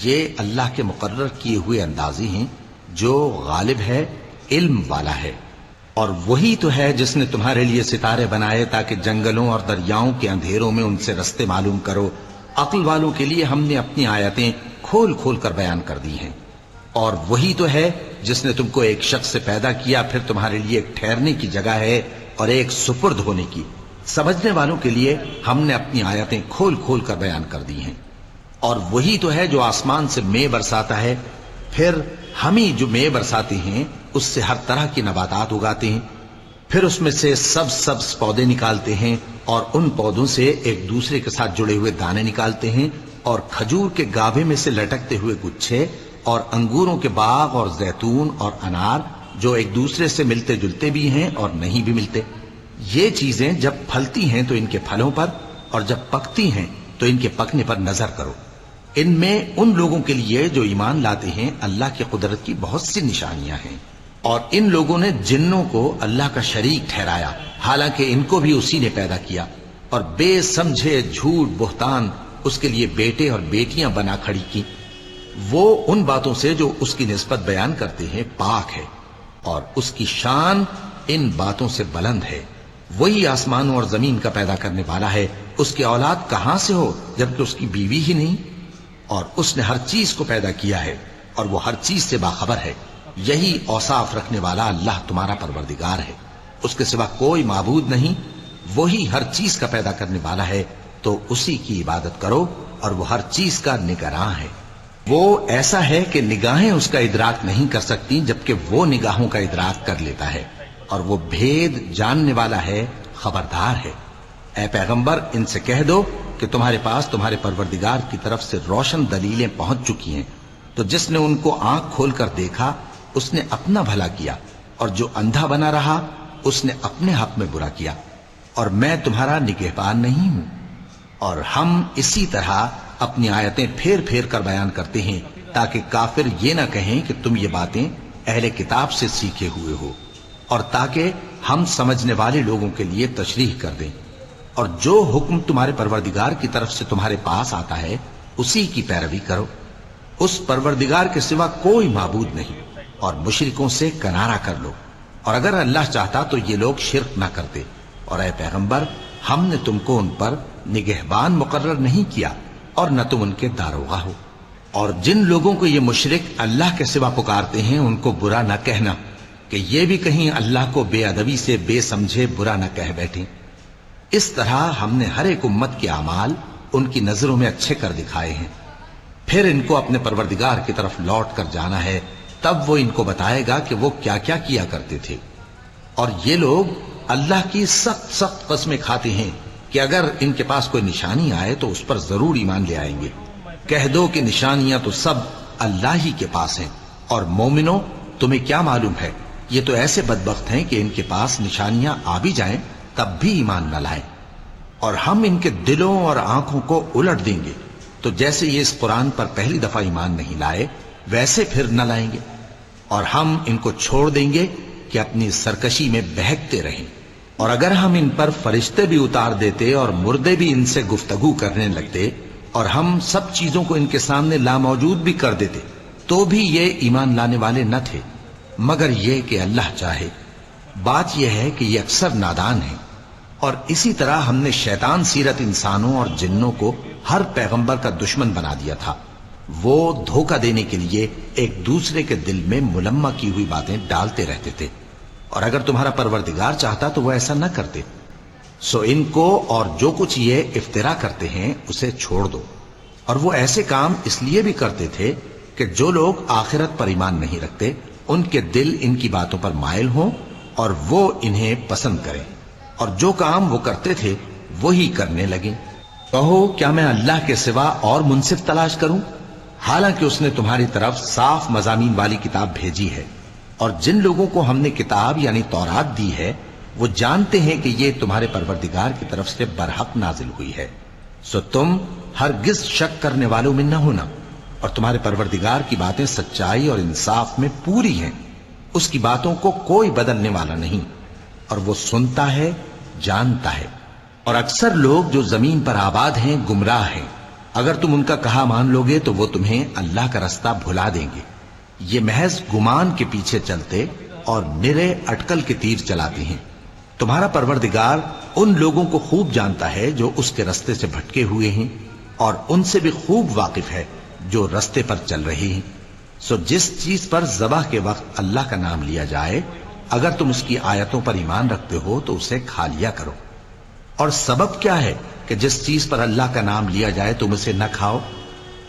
یہ اللہ کے مقرر کیے ہوئے اندازی ہیں جو غالب ہے، علم والا ہے۔ اور وہی تو ہے جس نے تمہارے لیے ستارے بنائے تاکہ جنگلوں اور دریاؤں کے اندھیروں میں ان سے رستے معلوم کرو۔ عقل والوں کے لیے ہم نے اپنی آیتیں کھول کھول کر بیان کر دی ہیں۔ اور وہی تو ہے جس نے تم کو ایک شخص سے پیدا کیا، پھر تمہارے لیے ایک ٹھہرنے کی جگہ ہے اور ایک سپرد ہونے کی۔ سمجھنے والوں کے لیے ہم نے اپنی آیتیں کھول کھول کر بیان کر دی ہیں۔ اور وہی تو ہے جو آسمان سے مے برساتا ہے، پھر ہم ہی جو مے برساتے ہیں اس سے ہر طرح کی نباتات اگاتے ہیں، پھر اس میں سے سبز پودے نکالتے ہیں، اور ان پودوں سے ایک دوسرے کے ساتھ جڑے ہوئے دانے نکالتے ہیں، اور کھجور کے گاھے میں سے لٹکتے ہوئے گچھے، اور انگوروں کے باغ اور زیتون اور انار جو ایک دوسرے سے ملتے جلتے بھی ہیں اور نہیں بھی ملتے۔ یہ چیزیں جب پھلتی ہیں تو ان کے پھلوں پر، اور جب پکتی ہیں تو ان کے پکنے پر نظر کرو۔ ان میں ان لوگوں کے لیے جو ایمان لاتے ہیں اللہ کی قدرت کی بہت سی نشانیاں ہیں۔ اور ان لوگوں نے جنوں کو اللہ کا شریک ٹھہرایا، حالانکہ ان کو بھی اسی نے پیدا کیا، اور بے سمجھے جھوٹ بہتان اس کے لیے بیٹے اور بیٹیاں بنا کھڑی کی۔ وہ ان باتوں سے جو اس کی نسبت بیان کرتے ہیں پاک ہے، اور اس کی شان ان باتوں سے بلند ہے۔ وہی آسمانوں اور زمین کا پیدا کرنے والا ہے، اس کی اولاد کہاں سے ہو جبکہ اس کی بیوی ہی نہیں؟ اور اس نے ہر چیز کو پیدا کیا ہے اور وہ ہر چیز سے باخبر ہے۔ یہی اوصاف رکھنے والا اللہ تمہارا پروردگار ہے، اس کے سوا کوئی معبود نہیں، وہی ہر چیز کا پیدا کرنے والا ہے، تو اسی کی عبادت کرو، اور وہ ہر چیز کا نگراں ہے۔ وہ ایسا ہے کہ نگاہیں اس کا ادراک نہیں کر سکتی، جبکہ وہ نگاہوں کا ادراک کر لیتا ہے، اور وہ بھید جاننے والا ہے، خبردار ہے۔ اے پیغمبر، ان سے کہہ دو کہ تمہارے پاس تمہارے پروردگار کی طرف سے روشن دلیلیں پہنچ چکی ہیں، تو جس نے ان کو آنکھ کھول کر دیکھا اس نے اپنا بھلا کیا، اور جو اندھا بنا رہا اس نے اپنے حق میں برا کیا، اور میں تمہارا نگہبان نہیں ہوں۔ اور ہم اسی طرح اپنی آیتیں پھیر پھیر کر بیان کرتے ہیں، تاکہ کافر یہ نہ کہیں کہ تم یہ باتیں اہل کتاب سے سیکھے ہوئے ہو، اور تاکہ ہم سمجھنے والے لوگوں کے لیے تشریح کر دیں۔ اور جو حکم تمہارے پروردگار کی طرف سے تمہارے پاس آتا ہے اسی کی پیروی کرو، اس پروردگار کے سوا کوئی معبود نہیں، اور مشرکوں سے کنارہ کر لو، اور اگر اللہ چاہتا تو یہ لوگ شرک نہ کرتے۔ اور اے پیغمبر، ہم نے تم کو ان پر نگہبان مقرر نہیں کیا، اور نہ تم ان کے داروغہ ہو۔ اور جن لوگوں کو یہ مشرک اللہ کے سوا پکارتے ہیں ان کو برا نہ کہنا، کہ یہ بھی کہیں اللہ کو بے ادبی سے بے سمجھے برا نہ کہہ بیٹھیں۔ اس طرح ہم نے ہر ایک امت کے اعمال ان کی نظروں میں اچھے کر دکھائے ہیں، پھر ان کو اپنے پروردگار کی طرف لوٹ کر جانا ہے، تب وہ ان کو بتائے گا کہ وہ کیا کیا کیا کرتے تھے۔ اور یہ لوگ اللہ کی سخت سخت قسمیں کھاتے ہیں کہ اگر ان کے پاس کوئی نشانی آئے تو اس پر ضرور ایمان لے آئیں گے۔ کہہ دو کہ نشانیاں تو سب اللہ ہی کے پاس ہیں، اور مومنوں تمہیں کیا معلوم ہے، یہ تو ایسے بدبخت ہیں کہ ان کے پاس نشانیاں آ بھی جائیں تب بھی ایمان نہ لائیں، اور ہم ان کے دلوں اور آنکھوں کو الٹ دیں گے، تو جیسے یہ اس قرآن پر پہلی دفعہ ایمان نہیں لائے ویسے پھر نہ لائیں گے، اور ہم ان کو چھوڑ دیں گے کہ اپنی سرکشی میں بہکتے رہیں۔ اور اگر ہم ان پر فرشتے بھی اتار دیتے اور مردے بھی ان سے گفتگو کرنے لگتے، اور ہم سب چیزوں کو ان کے سامنے لاموجود بھی کر دیتے، تو بھی یہ ایمان لانے والے نہ تھے، مگر یہ کہ اللہ چاہے۔ بات یہ ہے کہ یہ اکثر نادان ہیں۔ اور اسی طرح ہم نے شیطان سیرت انسانوں اور جنوں کو ہر پیغمبر کا دشمن بنا دیا تھا، وہ دھوکہ دینے کے لیے ایک دوسرے کے دل میں ملمہ کی ہوئی باتیں ڈالتے رہتے تھے، اور اگر تمہارا پروردگار چاہتا تو وہ ایسا نہ کرتے۔ سو ان کو اور جو کچھ یہ افترا کرتے ہیں اسے چھوڑ دو۔ اور وہ ایسے کام اس لیے بھی کرتے تھے کہ جو لوگ آخرت پر ایمان نہیں رکھتے ان کے دل ان کی باتوں پر مائل ہوں اور وہ انہیں پسند کریں، اور جو کام وہ کرتے تھے وہی کرنے لگیں۔ کہو کیا میں اللہ کے سوا اور منصف تلاش کروں، حالانکہ اس نے تمہاری طرف صاف مضامین والی کتاب بھیجی ہے، اور جن لوگوں کو ہم نے کتاب یعنی تورات دی ہے وہ جانتے ہیں کہ یہ تمہارے پروردگار کی طرف سے برحق نازل ہوئی ہے، سو تم ہرگز شک کرنے والوں میں نہ ہونا، اور تمہارے پروردگار کی باتیں سچائی اور انصاف میں پوری ہیں، اس کی باتوں کو کوئی بدلنے والا نہیں، اور وہ سنتا ہے جانتا ہے۔ اور اکثر لوگ جو زمین پر آباد ہیں گمراہ ہیں، اگر تم ان کا کہا مان لوگے تو وہ تمہیں اللہ کا رستہ بھلا دیں گے، یہ محض گمان کے پیچھے چلتے اور نرے اٹکل کے تیر چلاتے ہیں۔ تمہارا پروردگار ان لوگوں کو خوب جانتا ہے جو اس کے رستے سے بھٹکے ہوئے ہیں، اور ان سے بھی خوب واقف ہے جو رستے پر چل رہے ہیں۔ سو جس چیز پر ذبح کے وقت اللہ کا نام لیا جائے اگر تم اس کی آیتوں پر ایمان رکھتے ہو تو اسے کھا لیا کرو۔ اور سبب کیا ہے کہ جس چیز پر اللہ کا نام لیا جائے تم اسے نہ کھاؤ،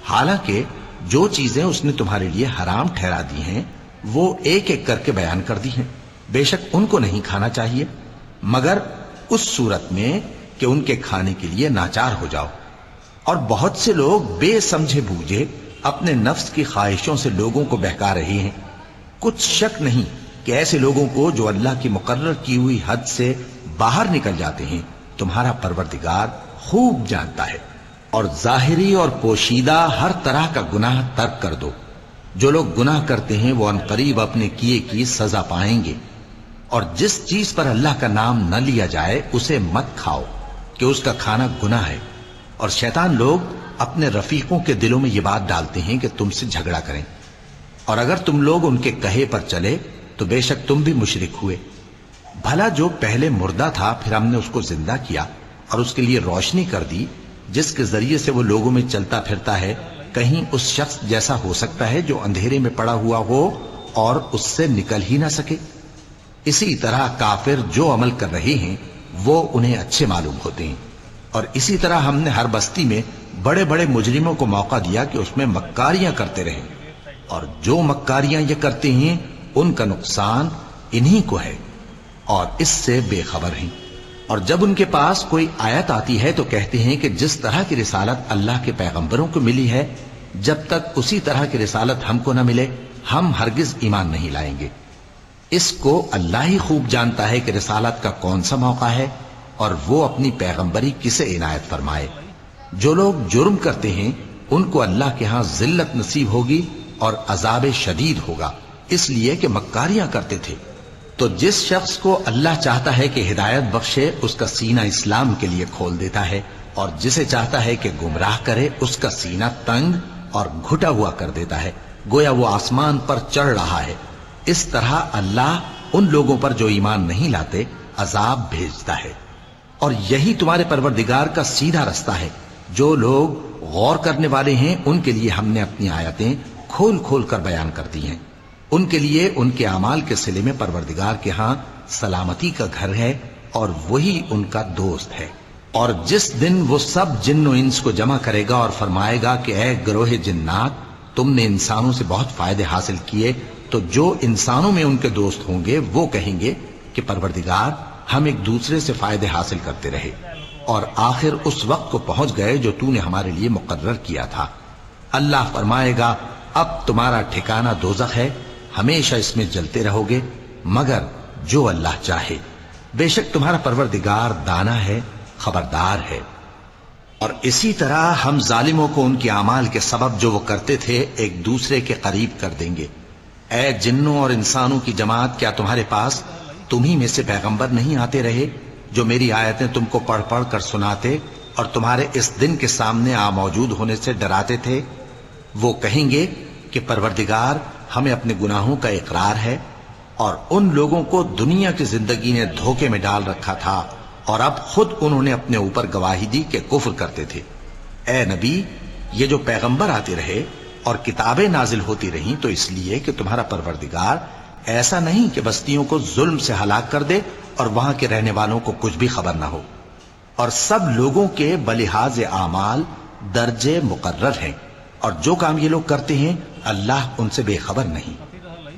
حالانکہ جو چیزیں اس نے تمہارے لیے حرام ٹھہرا دی ہیں وہ ایک ایک کر کے بیان کر دی ہیں، بے شک ان کو نہیں کھانا چاہیے مگر اس صورت میں کہ ان کے کھانے کے لیے ناچار ہو جاؤ۔ اور بہت سے لوگ بے سمجھے بوجھے اپنے نفس کی خواہشوں سے لوگوں کو بہکا رہے ہیں۔ کچھ شک نہیں کہ ایسے لوگوں کو جو اللہ کی مقرر کی ہوئی حد سے باہر نکل جاتے ہیں تمہارا پروردگار خوب جانتا ہے۔ اور ظاہری اور پوشیدہ ہر طرح کا گناہ ترک کر دو، جو لوگ گناہ کرتے ہیں وہ عنقریب اپنے کیے کی سزا پائیں گے۔ اور جس چیز پر اللہ کا نام نہ لیا جائے اسے مت کھاؤ کہ اس کا کھانا گناہ ہے، اور شیطان لوگ اپنے رفیقوں کے دلوں میں یہ بات ڈالتے ہیں کہ تم سے جھگڑا کریں، اور اگر تم لوگ ان کے کہے پر چلے تو بے شک تم بھی مشرک ہوئے۔ بھلا جو پہلے مردہ تھا پھر ہم نے اس کو زندہ کیا اور اس کے لیے روشنی کر دی جس کے ذریعے سے وہ لوگوں میں چلتا پھرتا ہے، کہیں اس شخص جیسا ہو سکتا ہے جو اندھیرے میں پڑا ہوا ہو اور اس سے نکل ہی نہ سکے؟ اسی طرح کافر جو عمل کر رہے ہیں وہ انہیں اچھے معلوم ہوتے ہیں۔ اور اسی طرح ہم نے ہر بستی میں بڑے بڑے مجرموں کو موقع دیا کہ اس میں مکاریاں کرتے رہیں، اور جو مکاریاں یہ کرتے ہیں ان کا نقصان انہی کو ہے اور اس سے بے خبر ہیں۔ اور جب ان کے پاس کوئی آیت آتی ہے تو کہتے ہیں کہ جس طرح کی رسالت اللہ کے پیغمبروں کو ملی ہے، جب تک اسی طرح کی رسالت ہم کو نہ ملے ہم ہرگز ایمان نہیں لائیں گے۔ اس کو اللہ ہی خوب جانتا ہے کہ رسالت کا کون سا موقع ہے اور وہ اپنی پیغمبری کسے عنایت فرمائے۔ جو لوگ جرم کرتے ہیں ان کو اللہ کے ہاں ذلت نصیب ہوگی اور عذاب شدید ہوگا، اس لیے کہ مکاریاں کرتے تھے۔ تو جس شخص کو اللہ چاہتا ہے کہ ہدایت بخشے اس کا سینہ اسلام کے لیے کھول دیتا ہے، اور جسے چاہتا ہے کہ گمراہ کرے اس کا سینہ تنگ اور گھٹا ہوا کر دیتا ہے، گویا وہ آسمان پر چڑھ رہا ہے۔ اس طرح اللہ ان لوگوں پر جو ایمان نہیں لاتے عذاب بھیجتا ہے۔ اور یہی تمہارے پروردگار کا سیدھا رستہ ہے۔ جو لوگ غور کرنے والے ہیں ان کے لیے ہم نے اپنی آیتیں کھول کھول کر بیان کر دی ہیں۔ ان کے لیے ان کے اعمال کے صلے میں پروردگار کے ہاں سلامتی کا گھر ہے اور وہی ان کا دوست ہے۔ اور جس دن وہ سب جن و انس کو جمع کرے گا اور فرمائے گا کہ اے گروہ جنات، تم نے انسانوں سے بہت فائدے حاصل کیے، تو جو انسانوں میں ان کے دوست ہوں گے وہ کہیں گے کہ پروردگار ہم ایک دوسرے سے فائدے حاصل کرتے رہے، اور آخر اس وقت کو پہنچ گئے جو تو نے ہمارے لیے مقرر کیا تھا۔ اللہ فرمائے گا اب تمہارا ٹھکانہ دوزخ ہے، ہمیشہ اس میں جلتے رہو گے مگر جو اللہ چاہے، بے شک تمہارا پروردگار دانا ہے، خبردار ہے۔ اور اسی طرح ہم ظالموں کو ان کے اعمال کے سبب جو وہ کرتے تھے ایک دوسرے کے قریب کر دیں گے۔ اے جنوں اور انسانوں کی جماعت، کیا تمہارے پاس تمہیں میں سے پیغمبر نہیں آتے رہے جو میری آیتیں تم کو پڑھ پڑھ کر سناتے اور تمہارے اس دن کے سامنے موجود ہونے سے ڈراتے تھے؟ وہ کہیں گے کہ پروردگار ہمیں اپنے گناہوں کا اقرار ہے، اور ان لوگوں کو دنیا کی زندگی نے دھوکے میں ڈال رکھا تھا اور اب خود انہوں نے اپنے اوپر گواہی دی کہ کفر کرتے تھے۔ اے نبی، یہ جو پیغمبر آتے رہے اور کتابیں نازل ہوتی رہیں تو اس لیے کہ تمہارا پروردگار ایسا نہیں کہ بستیوں کو ظلم سے ہلاک کر دے اور وہاں کے رہنے والوں کو کچھ بھی خبر نہ ہو، اور سب لوگوں کے بلحاظ اعمال درجے مقرر ہیں، اور جو کام یہ لوگ کرتے ہیں اللہ ان سے بے خبر نہیں۔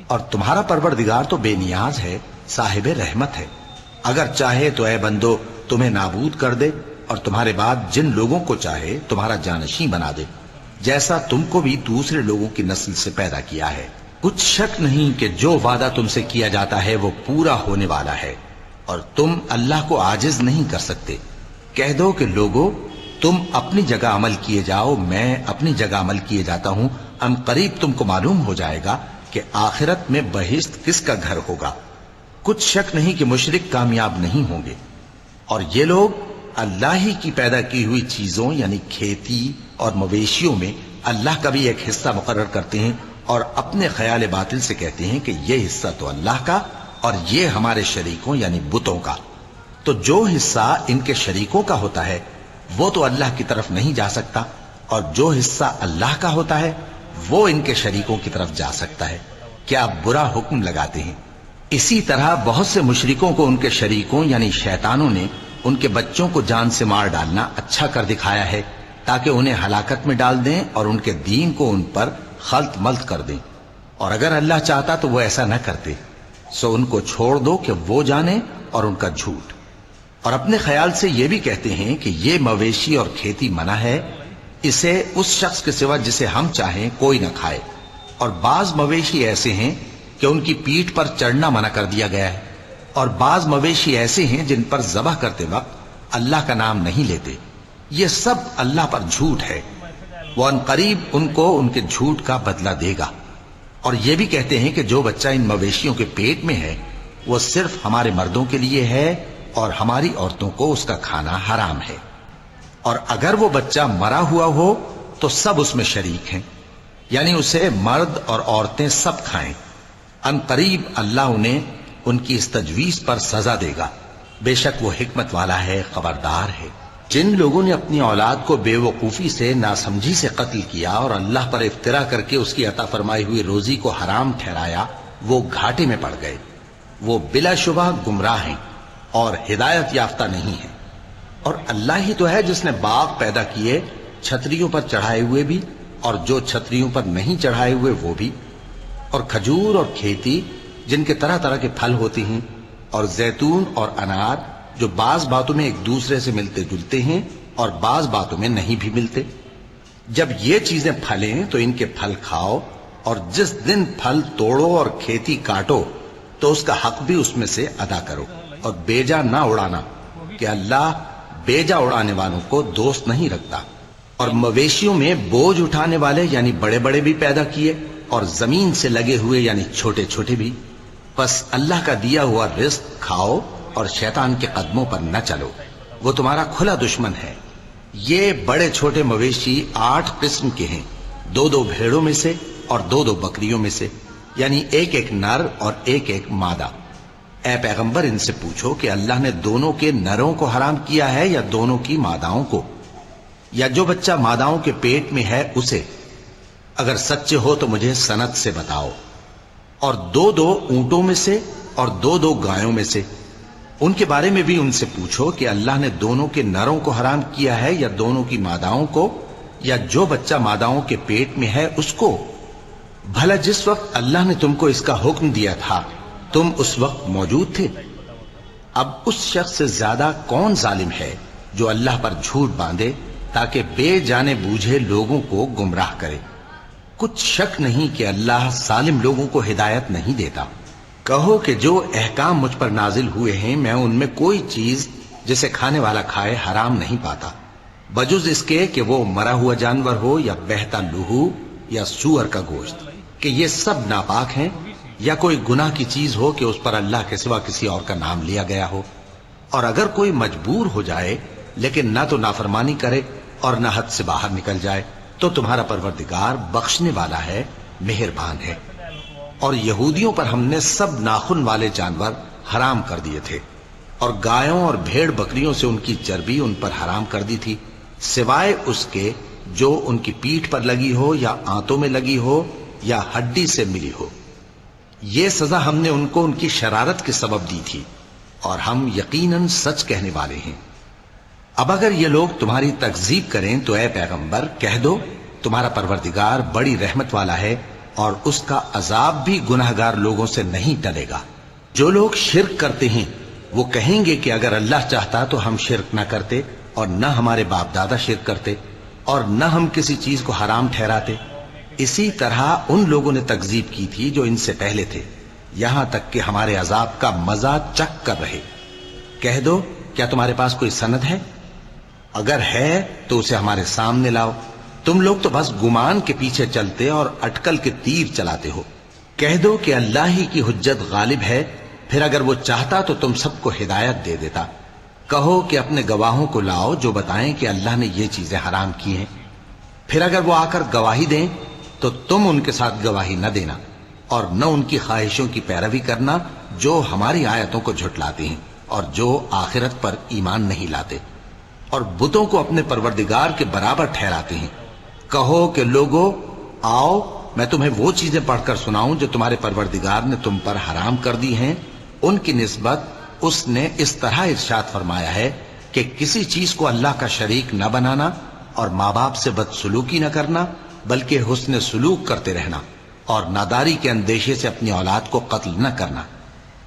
اور تمہارا پروردگار تو بے نیاز ہے، صاحب رحمت ہے، اگر چاہے تو اے بندو تمہیں نابود کر دے اور تمہارے بعد جن لوگوں کو چاہے تمہارا جانشین بنا دے، جیسا تم کو بھی دوسرے لوگوں کی نسل سے پیدا کیا ہے۔ کچھ شک نہیں کہ جو وعدہ تم سے کیا جاتا ہے وہ پورا ہونے والا ہے، اور تم اللہ کو عاجز نہیں کر سکتے۔ کہہ دو کہ لوگو تم اپنی جگہ عمل کیے جاؤ، میں اپنی جگہ عمل کیے جاتا ہوں، ان قریب تم کو معلوم ہو جائے گا کہ آخرت میں بہشت کس کا گھر ہوگا۔ کچھ شک نہیں کہ مشرک کامیاب نہیں ہوں گے۔ اور یہ لوگ اللہ ہی کی پیدا کی ہوئی چیزوں یعنی کھیتی اور مویشیوں میں اللہ کا بھی ایک حصہ مقرر کرتے ہیں، اور اپنے خیال باطل سے کہتے ہیں کہ یہ حصہ تو اللہ کا اور یہ ہمارے شریکوں یعنی بتوں کا۔ تو جو حصہ ان کے شریکوں کا ہوتا ہے وہ تو اللہ کی طرف نہیں جا سکتا، اور جو حصہ اللہ کا ہوتا ہے وہ ان کے شریکوں کی طرف جا سکتا ہے۔ کیا برا حکم لگاتے ہیں؟ اسی طرح بہت سے مشرکوں کو ان کے شریکوں یعنی شیطانوں نے ان کے بچوں کو جان سے مار ڈالنا اچھا کر دکھایا ہے تاکہ انہیں ہلاکت میں ڈال دیں اور ان کے دین کو ان پر خلط ملط کر دیں، اور اگر اللہ چاہتا تو وہ ایسا نہ کرتے۔ سو ان کو چھوڑ دو کہ وہ جانے اور ان کا جھوٹ۔ اور اپنے خیال سے یہ بھی کہتے ہیں کہ یہ مویشی اور کھیتی منع ہے، اسے اس شخص کے سوا جسے ہم چاہیں کوئی نہ کھائے، اور بعض مویشی ایسے ہیں کہ ان کی پیٹھ پر چڑھنا منع کر دیا گیا ہے، اور بعض مویشی ایسے ہیں جن پر ذبح کرتے وقت اللہ کا نام نہیں لیتے۔ یہ سب اللہ پر جھوٹ ہے، وہ ان قریب ان کو ان کے جھوٹ کا بدلہ دے گا۔ اور یہ بھی کہتے ہیں کہ جو بچہ ان مویشیوں کے پیٹ میں ہے وہ صرف ہمارے مردوں کے لیے ہے اور ہماری عورتوں کو اس کا کھانا حرام ہے، اور اگر وہ بچہ مرا ہوا ہو تو سب اس میں شریک ہیں، یعنی اسے مرد اور عورتیں سب کھائیں۔ ان قریب اللہ انہیں ان کی اس تجویز پر سزا دے گا، بے شک وہ حکمت والا ہے، خبردار ہے۔ جن لوگوں نے اپنی اولاد کو بے وقوفی سے ناسمجھی سے قتل کیا اور اللہ پر افترا کر کے اس کی عطا فرمائی ہوئی روزی کو حرام ٹھہرایا وہ گھاٹے میں پڑ گئے، وہ بلا شبہ گمراہ ہیں۔ اور ہدایت یافتہ نہیں ہیں۔ اور اللہ ہی تو ہے جس نے باغ پیدا کیے، چھتریوں پر چڑھائے ہوئے بھی اور جو چھتریوں پر نہیں چڑھائے ہوئے وہ بھی، اور کھجور اور کھیتی جن کے طرح طرح کے پھل ہوتے ہیں، اور زیتون اور انار جو بعض باتوں میں ایک دوسرے سے ملتے جلتے ہیں اور بعض باتوں میں نہیں بھی ملتے۔ جب یہ چیزیں پھلیں تو ان کے پھل کھاؤ، اور جس دن پھل توڑو اور کھیتی کاٹو تو اس کا حق بھی اس میں سے ادا کرو، اور بیجا نہ اڑانا، کہ اللہ بیجا اڑانے والوں کو دوست نہیں رکھتا۔ اور مویشیوں میں بوجھ اٹھانے والے یعنی بڑے بڑے بھی پیدا کیے، اور زمین سے لگے ہوئے یعنی چھوٹے چھوٹے بھی۔ بس اللہ کا دیا ہوا رزق کھاؤ اور شیطان کے قدموں پر نہ چلو، وہ تمہارا کھلا دشمن ہے۔ یہ بڑے چھوٹے مویشی 8 قسم کے ہیں، 2 بھیڑوں میں سے اور 2 بکریوں میں سے، یعنی ایک نر اور ایک مادہ۔ اے پیغمبر ان سے پوچھو کہ اللہ نے دونوں کے نروں کو حرام کیا ہے یا دونوں کی ماداؤں کو، یا جو بچہ ماداؤں کے پیٹ میں ہے اسے؟ اگر سچے ہو تو مجھے سند سے بتاؤ۔ اور 2 اونٹوں میں سے اور 2 گایوں میں سے، ان کے بارے میں بھی ان سے پوچھو کہ اللہ نے دونوں کے نروں کو حرام کیا ہے یا دونوں کی ماداؤں کو، یا جو بچہ ماداؤں کے پیٹ میں ہے اس کو؟ بھلا جس وقت اللہ نے تم کو اس کا حکم دیا تھا تم اس وقت موجود تھے؟ اب اس شخص سے زیادہ کون ظالم ہے جو اللہ پر جھوٹ باندھے تاکہ بے جانے بوجھے لوگوں کو گمراہ کرے؟ کچھ شک نہیں کہ اللہ ظالم لوگوں کو ہدایت نہیں دیتا۔ کہو کہ جو احکام مجھ پر نازل ہوئے ہیں میں ان میں کوئی چیز جسے کھانے والا کھائے حرام نہیں پاتا، بجز اس کے کہ وہ مرا ہوا جانور ہو یا بہتا لہو یا سور کا گوشت، کہ یہ سب ناپاک ہیں، یا کوئی گناہ کی چیز ہو کہ اس پر اللہ کے سوا کسی اور کا نام لیا گیا ہو۔ اور اگر کوئی مجبور ہو جائے لیکن نہ تو نافرمانی کرے اور نہ حد سے باہر نکل جائے تو تمہارا پروردگار بخشنے والا ہے، مہربان ہے۔ اور یہودیوں پر ہم نے سب ناخن والے جانور حرام کر دیے تھے، اور گایوں اور بھیڑ بکریوں سے ان کی چربی ان پر حرام کر دی تھی، سوائے اس کے جو ان کی پیٹھ پر لگی ہو یا آنتوں میں لگی ہو یا ہڈی سے ملی ہو۔ یہ سزا ہم نے ان کو ان کی شرارت کے سبب دی تھی، اور ہم یقیناً سچ کہنے والے ہیں۔ اب اگر یہ لوگ تمہاری تکذیب کریں تو اے پیغمبر کہہ دو تمہارا پروردگار بڑی رحمت والا ہے، اور اس کا عذاب بھی گناہگار لوگوں سے نہیں ٹلے گا۔ جو لوگ شرک کرتے ہیں وہ کہیں گے کہ اگر اللہ چاہتا تو ہم شرک نہ کرتے، اور نہ ہمارے باپ دادا شرک کرتے، اور نہ ہم کسی چیز کو حرام ٹھہراتے۔ اسی طرح ان لوگوں نے تکذیب کی تھی جو ان سے پہلے تھے، یہاں تک کہ ہمارے عذاب کا مزہ چکھ کر رہے۔ کہہ دو کیا تمہارے پاس کوئی سند ہے؟ اگر ہے تو اسے ہمارے سامنے لاؤ۔ تم لوگ تو بس گمان کے پیچھے چلتے اور اٹکل کے تیر چلاتے ہو۔ کہہ دو کہ اللہ ہی کی حجت غالب ہے، پھر اگر وہ چاہتا تو تم سب کو ہدایت دے دیتا۔ کہو کہ اپنے گواہوں کو لاؤ جو بتائیں کہ اللہ نے یہ چیزیں حرام کی ہیں، پھر اگر وہ آ کر گواہی دیں تو تم ان کے ساتھ گواہی نہ دینا، اور نہ ان کی خواہشوں کی پیروی کرنا جو ہماری آیتوں کو جھٹلاتے ہیں اور جو آخرت پر ایمان نہیں لاتے، اور بتوں کو اپنے پروردگار کے برابر ٹھہراتے ہیں۔ کہو کہ لوگو آؤ میں تمہیں وہ چیزیں پڑھ کر سناؤں جو تمہارے پروردگار نے تم پر حرام کر دی ہیں۔ ان کی نسبت اس نے اس طرح ارشاد فرمایا ہے کہ کسی چیز کو اللہ کا شریک نہ بنانا، اور ماں باپ سے بدسلوکی نہ کرنا بلکہ حسن سلوک کرتے رہنا، اور ناداری کے اندیشے سے اپنی اولاد کو قتل نہ کرنا،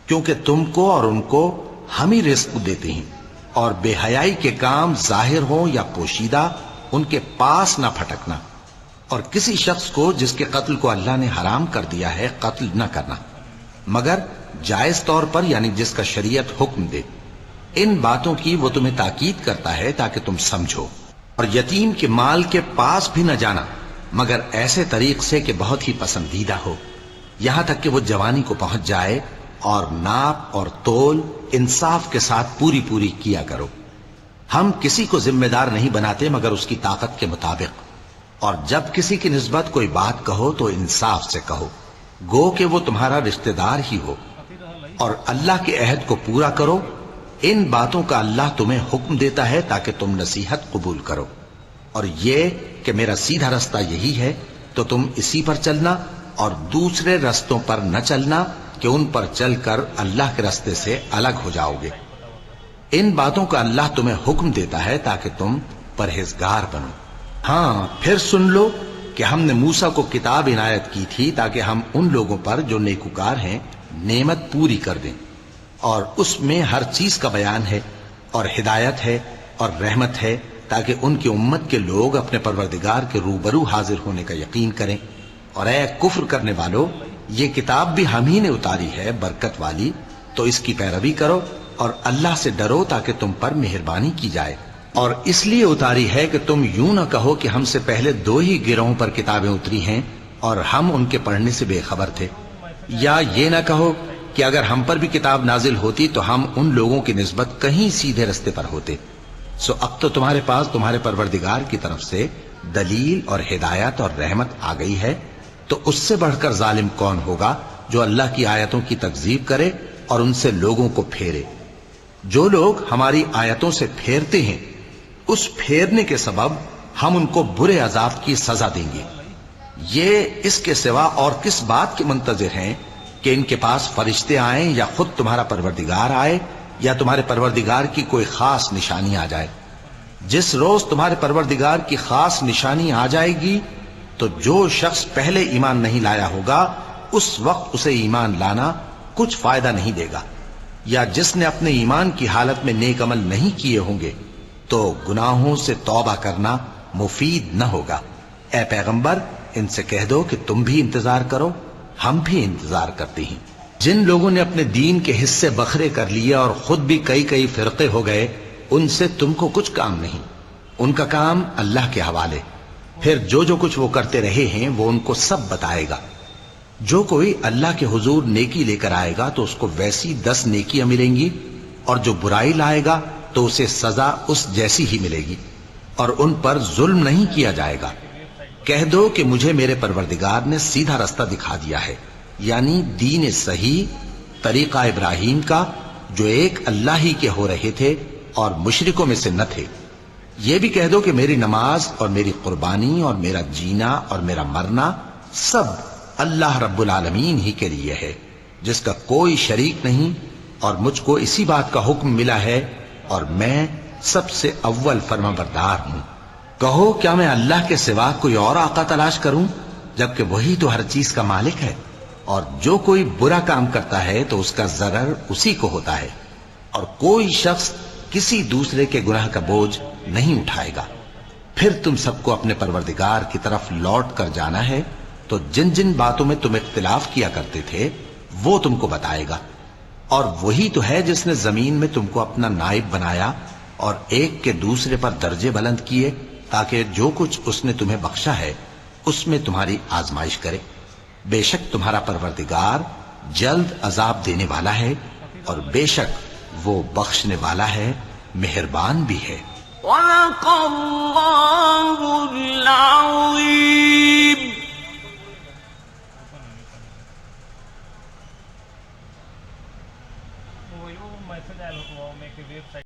کیونکہ تم کو اور ان کو ہم ہی رزق دیتے ہیں۔ اور بے حیائی کے کام ظاہر ہوں یا پوشیدہ ان کے پاس نہ پھٹکنا، اور کسی شخص کو جس کے قتل کو اللہ نے حرام کر دیا ہے قتل نہ کرنا، مگر جائز طور پر یعنی جس کا شریعت حکم دے۔ ان باتوں کی وہ تمہیں تاکید کرتا ہے تاکہ تم سمجھو۔ اور یتیم کے مال کے پاس بھی نہ جانا مگر ایسے طریق سے کہ بہت ہی پسندیدہ ہو، یہاں تک کہ وہ جوانی کو پہنچ جائے، اور ناپ اور تول انصاف کے ساتھ پوری پوری کیا کرو۔ ہم کسی کو ذمہ دار نہیں بناتے مگر اس کی طاقت کے مطابق، اور جب کسی کی نسبت کوئی بات کہو تو انصاف سے کہو، گو کہ وہ تمہارا رشتہ دار ہی ہو، اور اللہ کے عہد کو پورا کرو۔ ان باتوں کا اللہ تمہیں حکم دیتا ہے تاکہ تم نصیحت قبول کرو، اور یہ کہ میرا سیدھا رستہ یہی ہے تو تم اسی پر چلنا، اور دوسرے رستوں پر نہ چلنا کہ ان پر چل کر اللہ کے رستے سے الگ ہو جاؤ گے۔ ان باتوں کا اللہ تمہیں حکم دیتا ہے تاکہ تم پرہیزگار بنو۔ ہاں پھر سن لو کہ ہم نے موسیٰ کو کتاب عنایت کی تھی تاکہ ہم ان لوگوں پر جو نیکوکار ہیں نعمت پوری کر دیں، اور اس میں ہر چیز کا بیان ہے اور ہدایت ہے اور رحمت ہے، تاکہ ان کی امت کے لوگ اپنے پروردگار کے روبرو حاضر ہونے کا یقین کریں۔ اور اے کفر کرنے والو، یہ کتاب بھی ہم ہی نے اتاری ہے برکت والی، تو اس کی پیروی کرو اور اللہ سے ڈرو تاکہ تم پر مہربانی کی جائے۔ اور اس لیے اتاری ہے کہ تم یوں نہ کہو کہ ہم سے پہلے 2 ہی گروہوں پر کتابیں اتری ہیں اور ہم ان کے پڑھنے سے بے خبر تھے، یا یہ نہ کہو کہ اگر ہم پر بھی کتاب نازل ہوتی تو ہم ان لوگوں کی نسبت کہیں سیدھے رستے پر ہوتے۔ سو اب تو تمہارے پاس تمہارے پروردگار کی طرف سے دلیل اور ہدایت اور رحمت آ گئی ہے، تو اس سے بڑھ کر ظالم کون ہوگا جو اللہ کی آیتوں کی تکذیب کرے اور ان سے لوگوں کو پھیرے۔ جو لوگ ہماری آیتوں سے پھیرتے ہیں، اس پھیرنے کے سبب ہم ان کو برے عذاب کی سزا دیں گے۔ یہ اس کے سوا اور کس بات کے منتظر ہیں کہ ان کے پاس فرشتے آئیں یا خود تمہارا پروردگار آئے یا تمہارے پروردگار کی کوئی خاص نشانی آ جائے؟ جس روز تمہارے پروردگار کی خاص نشانی آ جائے گی تو جو شخص پہلے ایمان نہیں لایا ہوگا اس وقت اسے ایمان لانا کچھ فائدہ نہیں دے گا، یا جس نے اپنے ایمان کی حالت میں نیک عمل نہیں کیے ہوں گے تو گناہوں سے توبہ کرنا مفید نہ ہوگا۔ اے پیغمبر، ان سے کہہ دو کہ تم بھی انتظار کرو، ہم بھی انتظار کرتے ہیں۔ جن لوگوں نے اپنے دین کے حصے بکھرے کر لیے اور خود بھی کئی فرقے ہو گئے، ان سے تم کو کچھ کام نہیں، ان کا کام اللہ کے حوالے۔ پھر جو کچھ وہ کرتے رہے ہیں وہ ان کو سب بتائے گا۔ جو کوئی اللہ کے حضور نیکی لے کر آئے گا تو اس کو ویسی 10 نیکیاں ملیں گی، اور جو برائی لائے گا تو اسے سزا اس جیسی ہی ملے گی، اور ان پر ظلم نہیں کیا جائے گا۔ کہہ دو کہ مجھے میرے پروردگار نے سیدھا رستہ دکھا دیا ہے، یعنی دین صحیح، طریقہ ابراہیم کا، جو ایک اللہ ہی کے ہو رہے تھے اور مشرکوں میں سے نہ تھے۔ یہ بھی کہہ دو کہ میری نماز اور میری قربانی اور میرا جینا اور میرا مرنا سب اللہ رب العالمین ہی کے لیے ہے، جس کا کوئی شریک نہیں، اور مجھ کو اسی بات کا حکم ملا ہے اور میں سب سے اول فرما بردار ہوں۔ کہو کیا میں اللہ کے سوا کوئی اور آقا تلاش کروں، جبکہ وہی تو ہر چیز کا مالک ہے؟ اور جو کوئی برا کام کرتا ہے تو اس کا ضرر اسی کو ہوتا ہے، اور کوئی شخص کسی دوسرے کے گناہ کا بوجھ نہیں اٹھائے گا۔ پھر تم سب کو اپنے پروردگار کی طرف لوٹ کر جانا ہے، تو جن جن باتوں میں تم اختلاف کیا کرتے تھے وہ تم کو بتائے گا۔ اور وہی تو ہے جس نے زمین میں تم کو اپنا نائب بنایا اور ایک کے دوسرے پر درجے بلند کیے، تاکہ جو کچھ اس نے تمہیں بخشا ہے اس میں تمہاری آزمائش کرے۔ بے شک تمہارا پروردگار جلد عذاب دینے والا ہے، اور بے شک وہ بخشنے والا ہے، مہربان بھی ہے۔ صدق اللہ العظیم۔ وہ میسج آیا وہ میں کہ ویب سائٹ